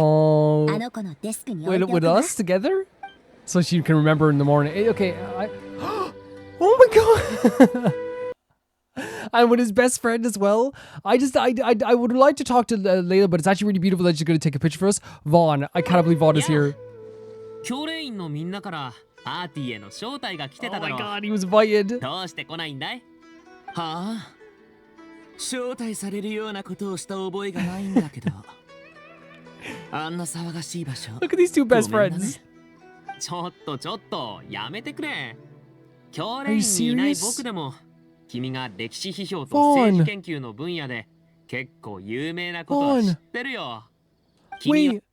Oh. Wait, with us together? So she can remember in the morning. Okay, oh my god! and with his best friend as well. I would like to talk to Layla, but it's actually really beautiful that she's going to take a picture for us. Vaughn, I cannot believe Vaughn is here. 教練員のみんなからパーティーへの招待が来てただろ。 Oh my god, he was invited. どうして来ないんだい？はあ、招待されるようなことをした覚えがないんだけど。あんな騒がしい場所。Look at these two best friends. ちょっとやめてくれ。教練員にいない僕でも君が歴史批評と政治研究の分野で結構有名なことは知ってるよ。Wait,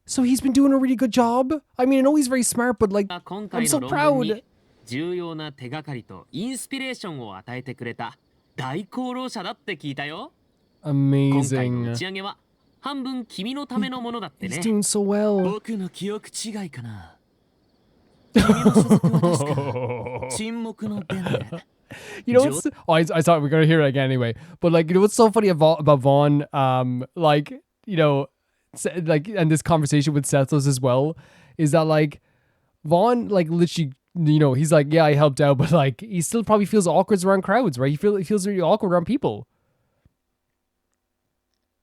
so he's been doing a really good job? I mean, I know he's very smart, but like, I'm so proud. 重要な手がかりとインスピレーションを与えてくれた大功労者だって聞いたよ。今回の打ち上げは半分君のためのものだってね。He's doing so well. 僕の記憶違いかな。君の所属は確か沈黙の伝で。You know what's? Oh, I thought we were gonna hear it again anyway. But like, you know what's so funny about Vaughn? Like, you know, like, and this conversation with Sethos as well, is that like, Vaughn, like, literally, you know, he's like, yeah, I helped out, but like, he still probably feels awkward around crowds, right? He feels really awkward around people,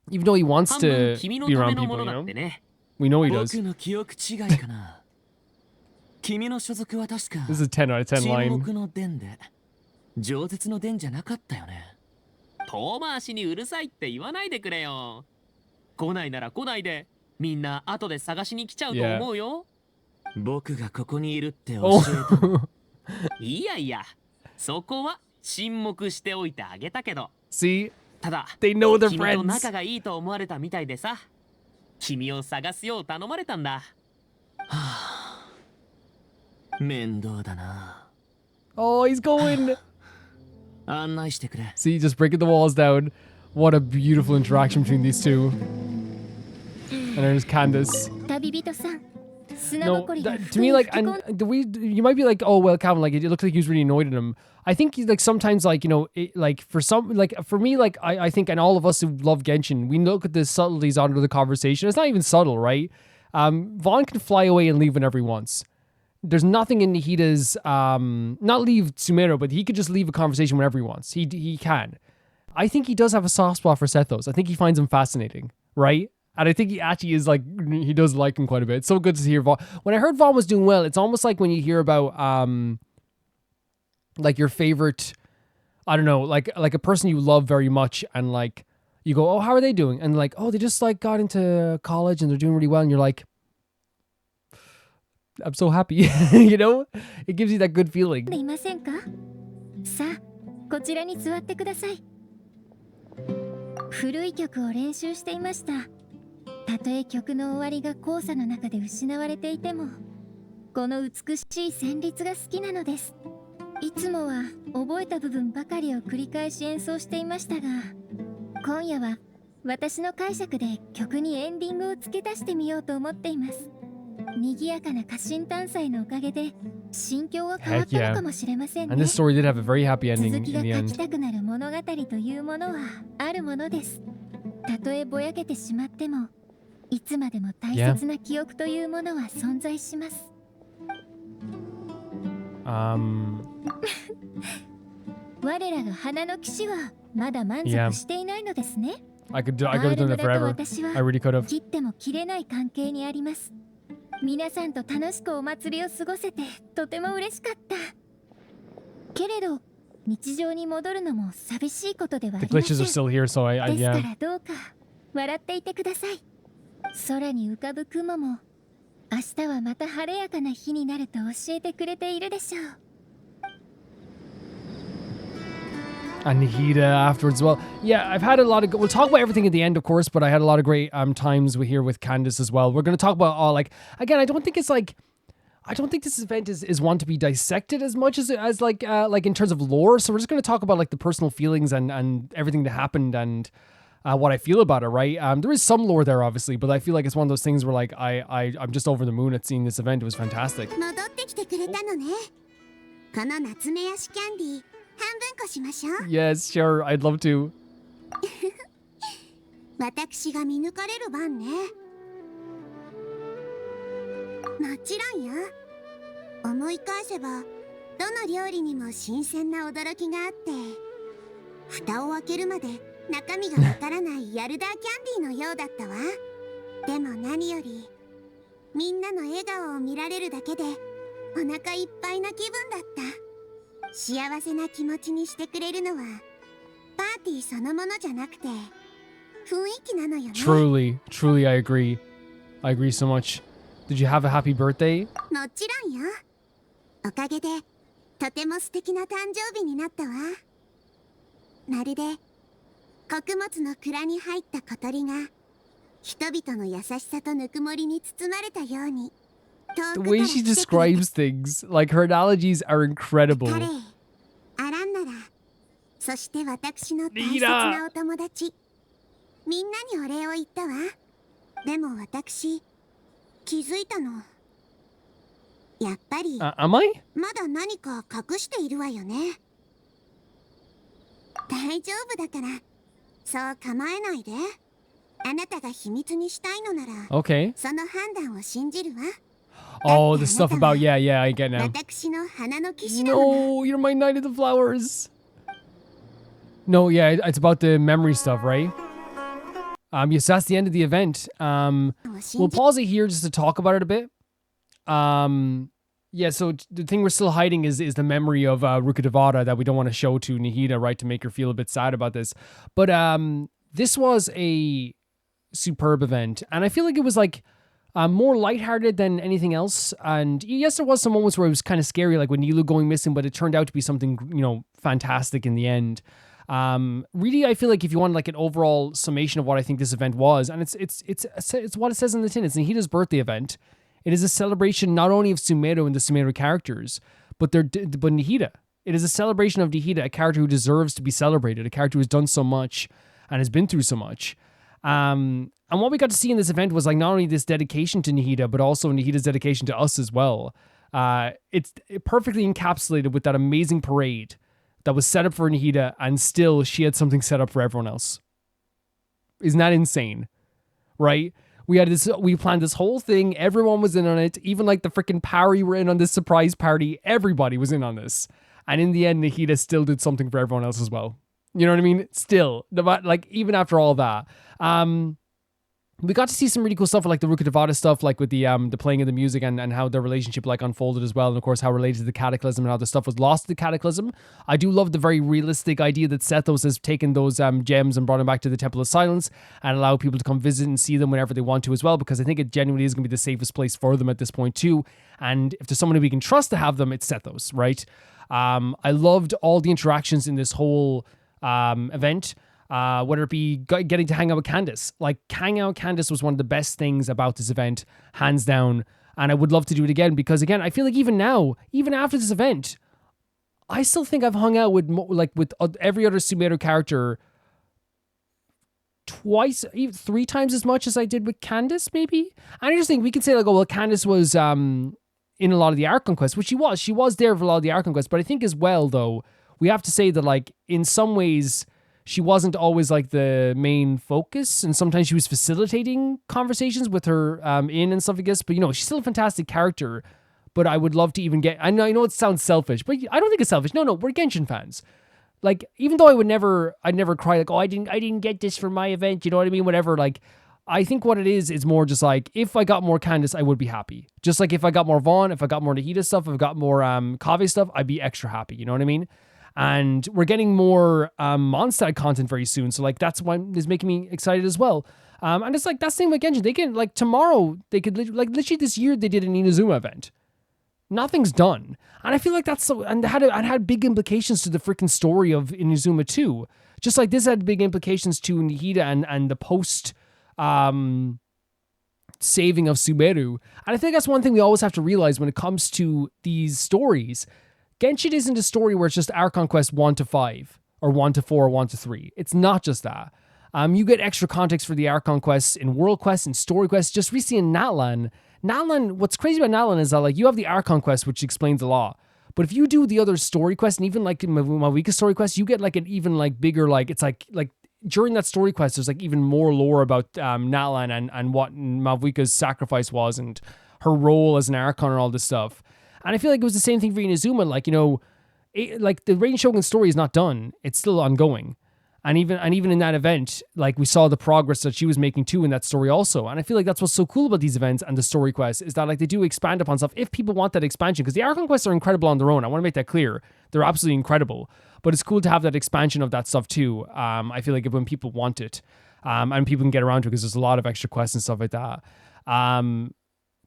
even though he wants to be around people. You know, we know he does. This is a 10 out of 10 line. 饒舌の伝じゃなかったよね。遠回しにうるさいって言わないでくれよ。来ないなら来ないで、みんな後で探しに来ちゃうと思うよ。僕がここにいるって教えたの。いや、そこは沈黙しておいてあげたけど。See? ただ、They know they're 君と friends. 仲がいいと思われたみたいでさ、君を探すよう頼まれたんだ。はぁ、面倒だな。Oh, he's going. 案内してくれ。 See, just breaking the walls down. What a beautiful interaction between these two. And there's Candace. No, to me, like, and you might be like, oh well, Calvin, like, it looked like he was really annoyed at him. I think he's like sometimes, like, you know, like for some, like for me, like I think, and all of us who love Genshin, we look at the subtleties under the conversation. It's not even subtle, right? Vaughn can fly away and leave whenever he wants. There's nothing in Nahida's, not leave Sumero, but he could just leave a conversation whenever he wants. He can. I think he does have a soft spot for Sethos. I think he finds him fascinating, right? And I think he actually is like, he does like him quite a bit. It's so good to hear Vaughn. When I heard Vaughn was doing well, it's almost like when you hear about, like your favorite, I don't know, like a person you love very much, and like, you go, oh, how are they doing? And like, oh, they just like got into college and they're doing really well. And you're like, I'm so happy. You know? It gives you that good feeling. さあ、こちらに座ってください。古い曲を練習していました。たとえ曲の終わりが交差の中で失われていても、この美しい旋律が好きなのです。いつもは覚えた部分ばかりを繰り返し演奏していましたが、今夜は私の解釈で曲にエンディングを付け足してみようと思っています。賑やかな家臣探査のおかげで心境が変わったのかもしれませんね。And this story did have a very happy ending 続き in が the 書 end. きたくなる物語というものはあるものです。たとえぼやけてしまっても、いつまでも大切な記憶というものは存在します。我らが花の騎士はまだ満足していないのですね。I could have done that forever. I really could have. 切っても切れない関係にあります。皆さんと楽しくお祭りを過ごせてとても嬉しかった。けれど日常に戻るのも寂しいことではありません。 The glitches are still here, so I です yeah. からどうか笑っていてください。空に浮かぶ雲も明日はまた晴れやかな日になると教えてくれているでしょう。And Nahida afterwards. Well, yeah, I've had a lot of. We'll talk about everything at the end, of course, but I had a lot of great times here with Candace as well. We're going to talk about all like again. I don't think it's like. I don't think this event is one to be dissected as much as like in terms of lore. So we're just going to talk about like the personal feelings and everything that happened and what I feel about it. Right. There is some lore there, obviously, but I feel like it's one of those things where like I'm just over the moon at seeing this event. It was fantastic. 戻ってきてくれたのね。この夏目ヤシキャンディ半分こしましょう。 Yes, sure. I'd love to. 私が見抜かれる番ね。もちろんよ。思い返せばどの料理にも新鮮な驚きがあって、蓋を開けるまで中身がわからないヤルダーキャンディーのようだったわ。でも何よりみんなの笑顔を見られるだけでお腹いっぱいな気分だった。幸せな気持ちにしてくれるのはパーティーそのものじゃなくて雰囲気なのよね。 Truly I agree. I agree so much. Did you have a happy birthday? もちろんよ。おかげでとても素敵な誕生日になったわ。まるで穀物の蔵に入った小鳥が人々の優しさとぬくもりに包まれたように。 The way she describes things, like her analogies are incredible. 彼、アランなら、そして私の大切なお友達、みんなにお礼を言ったわ。でも私、気づいたの。やっぱり、am I? まだ何か隠しているわよね。大丈夫だから、そう構えないで。あなたが秘密にしたいのなら、 Okay. その判断を信じるわ。 Oh, the stuff about, yeah, I get now. 私の花の騎士なの。 No, you're my knight of the flowers. No, yeah, it's about the memory stuff, right? Yes, that's the end of the event. We'll pause it here just to talk about it a bit. Yeah, so the thing we're still hiding is the memory of Rukkhadevata that we don't want to show to Nahida, right, to make her feel a bit sad about this. But this was a superb event, and I feel like it was like more lighthearted than anything else. And yes, there was some moments where it was kind of scary, like with Nilou going missing, but it turned out to be something, you know, fantastic in the end. Really, I feel like if you want like an overall summation of what I think this event was, and it's what it says in the tin. It's Nahida's birthday event. It is a celebration not only of Sumeru and the Sumeru characters, but Nahida. It is a celebration of Nahida, a character who deserves to be celebrated, a character who has done so much and has been through so much. And what we got to see in this event was like not only this dedication to Nahida, but also Nahida's dedication to us as well. It's perfectly encapsulated with that amazing parade that was set up for Nahida, and still she had something set up for everyone else. Isn't that insane? Right? We planned this whole thing. Everyone was in on it. Even like the freaking Parry were in on this surprise party. Everybody was in on this. And in the end, Nahida still did something for everyone else as well. You know what I mean? Still, like even after all that, we got to see some really cool stuff, like the Rukkhadevata stuff, like with the playing of the music and how their relationship like unfolded as well, and of course how related to the Cataclysm and how the stuff was lost to the Cataclysm. I do love the very realistic idea that Sethos has taken those gems and brought them back to the Temple of Silence and allow people to come visit and see them whenever they want to as well, because I think it genuinely is going to be the safest place for them at this point too. And if there's someone who we can trust to have them, it's Sethos, right? I loved all the interactions in this whole event. Whether it be getting to hang out with Candace. Like, hanging out with Candace was one of the best things about this event, hands down. And I would love to do it again, because again, I feel like even now, even after this event, I still think I've hung out with every other Sumeru character twice, even 3 times as much as I did with Candace, maybe? And I just think we could say like, oh, well, Candace was in a lot of the Archon quests, which she was there for a lot of the Archon quests, but I think as well, though, we have to say that like, in some ways, she wasn't always like the main focus, and sometimes she was facilitating conversations with her in and stuff like this. But you know, she's still a fantastic character. But I would love to even get. I know it sounds selfish, but I don't think it's selfish. No, we're Genshin fans. Like, even though I'd never cry like, oh, I didn't get this for my event. You know what I mean? Whatever. Like, I think what it is more just like, if I got more Candace, I would be happy. Just like if I got more Vaughn, if I got more Nahida stuff, if I got more Kaveh stuff, I'd be extra happy. You know what I mean? And we're getting more Mondstadt content very soon. So like that's what is making me excited as well. And it's like, that's the thing with Genshin. They can, like, tomorrow, they could, like, literally this year, they did an Inazuma event. Nothing's done. And I feel like that's so, and it had big implications to the freaking story of Inazuma too. Just like this had big implications to Nahida and the post saving of Sumeru. And I think that's one thing we always have to realize when it comes to these stories. Genshin isn't a story where it's just Archon Quest 1 to 5 or 1 to 4 or 1 to 3. It's not just that. You get extra context for the Archon quests in World Quests and Story Quests. Just recently in Natlan, what's crazy about Natlan is that like you have the Archon quest, which explains a lot. But if you do the other story quest, and even like in Mavuika's story quest, you get like an even like bigger, like it's like during that story quest, there's like even more lore about Natlan and what Mavuika's sacrifice was and her role as an Archon and all this stuff. And I feel like it was the same thing for Inazuma. Like, you know, like the Rain Shogun story is not done. It's still ongoing. And even in that event, like we saw the progress that she was making too in that story also. And I feel like that's what's so cool about these events and the story quests is that like they do expand upon stuff if people want that expansion, because the Archon quests are incredible on their own. I want to make that clear. They're absolutely incredible. But it's cool to have that expansion of that stuff too. I feel like when people want it, and people can get around to it because there's a lot of extra quests and stuff like that.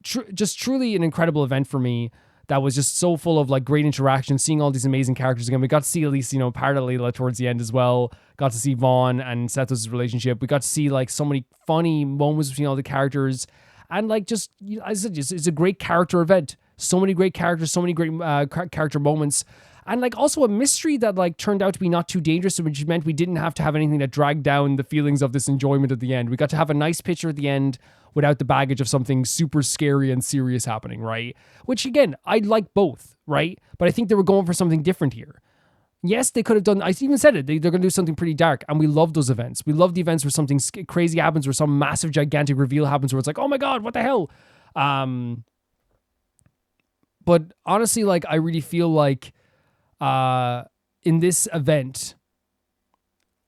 Just truly an incredible event for me. That was just so full of like great interaction, seeing all these amazing characters again. We got to see at least, part of Layla towards the end as well. Got to see Vaughn and Sethos' relationship. We got to see like so many funny moments between all the characters. And like just, as I said, it's a great character event. So many great characters, so many great character moments. And like also a mystery that like turned out to be not too dangerous, which meant we didn't have to have anything that dragged down the feelings of this enjoyment at the end. We got to have a nice picture at the end without the baggage of something super scary and serious happening, right? Which again, I like both, right? But I think they were going for something different here. Yes, they could have done, I even said it, they're going to do something pretty dark, and we love those events. We love the events where something crazy happens, where some massive, gigantic reveal happens, where it's like, oh my God, what the hell? But honestly, like, I really feel like in this event,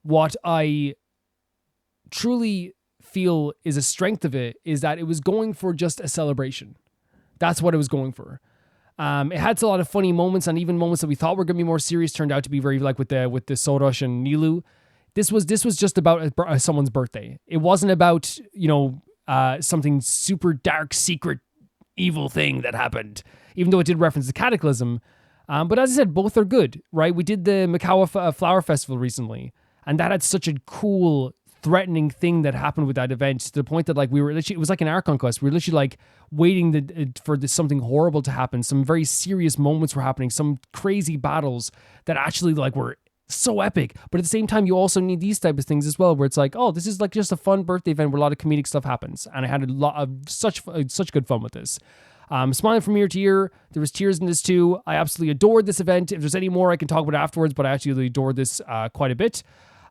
what I truly feel is a strength of it is that it was going for just a celebration. That's what it was going for. It had a lot of funny moments, and even moments that we thought were going to be more serious turned out to be very, like with the Sorosh and Nilou. This was just about someone's birthday. It wasn't about, something super dark, secret, evil thing that happened, even though it did reference the Cataclysm. But as I said, both are good, right? We did the Mikawa Flower Festival recently, and that had such a cool, threatening thing that happened with that event, to the point that like we were literally, it was like an Archon quest. We were literally like waiting for something horrible to happen. Some very serious moments were happening, some crazy battles that actually like were so epic. But at the same time, you also need these type of things as well, where it's like, oh, this is like just a fun birthday event where a lot of comedic stuff happens. And I had a lot of such good fun with this. Smiling from ear to ear. There was tears in this too. I absolutely adored this event. If there's any more, I can talk about it afterwards, but I actually adored this quite a bit.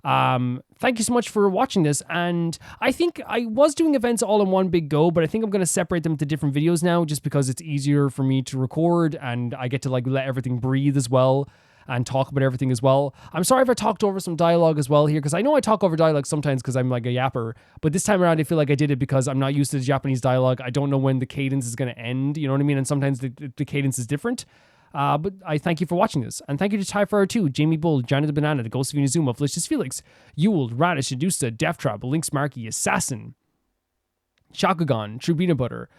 Thank you so much for watching this, and I think I was doing events all in one big go, but I think I'm going to separate them into different videos now, just because it's easier for me to record, and I get to like let everything breathe as well, and talk about everything as well. I'm sorry if I talked over some dialogue as well here, because I know I talk over dialogue sometimes because I'm like a yapper, but this time around I feel like I did it because I'm not used to the Japanese dialogue. I don't know when the cadence is going to end, you know what I mean? And sometimes the cadence is different. But I thank you for watching this. And thank you to Tyfire2, Jamie Bull, Johnny the Banana, the Ghost of Inazuma, Felicious Felix, Ewald, Radish, Sedusa, Death Trap, Lynx Markey, Assassin, Shakugan, True Peanut Butter,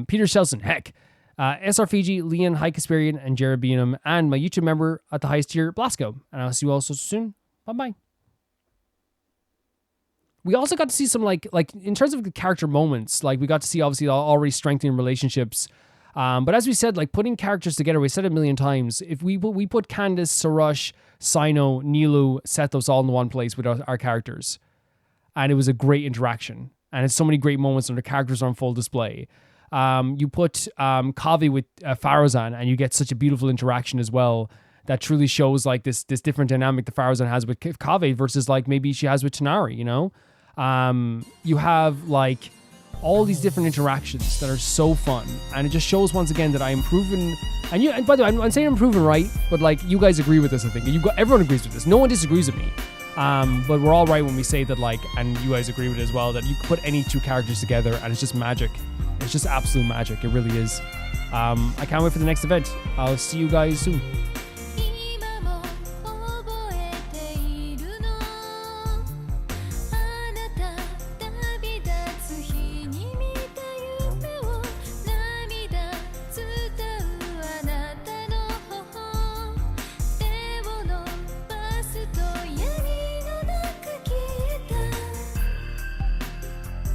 Peter Shelson, Heck, SR Fiji, Leon, High Casparian, and Jared Beanham, and my YouTube member at the highest tier, Blasco. And I'll see you all so soon. Bye-bye. We also got to see some, like in terms of the character moments, like we got to see obviously already strengthening relationships. But as we said, like putting characters together, we said it a million times. If we put Candace, Sorosh, Sino, Nilou, Sethos all in one place with our characters, and it was a great interaction, and it's so many great moments, and the characters are on full display. You put Kavi with Farozan, and you get such a beautiful interaction as well. That truly shows like this different dynamic that Farozan has with Kavi versus like maybe she has with Tanari. You have like all these different interactions that are so fun, and it just shows once again that I am proven. And by the way, I'm saying I'm proven right, but like you guys agree with this. I think everyone agrees with this. No one disagrees with me. But we're all right when we say that, like, and you guys agree with it as well, that you can put any two characters together and it's just magic. It's just absolute magic. It really is. I can't wait for the next event. I'll see you guys soon.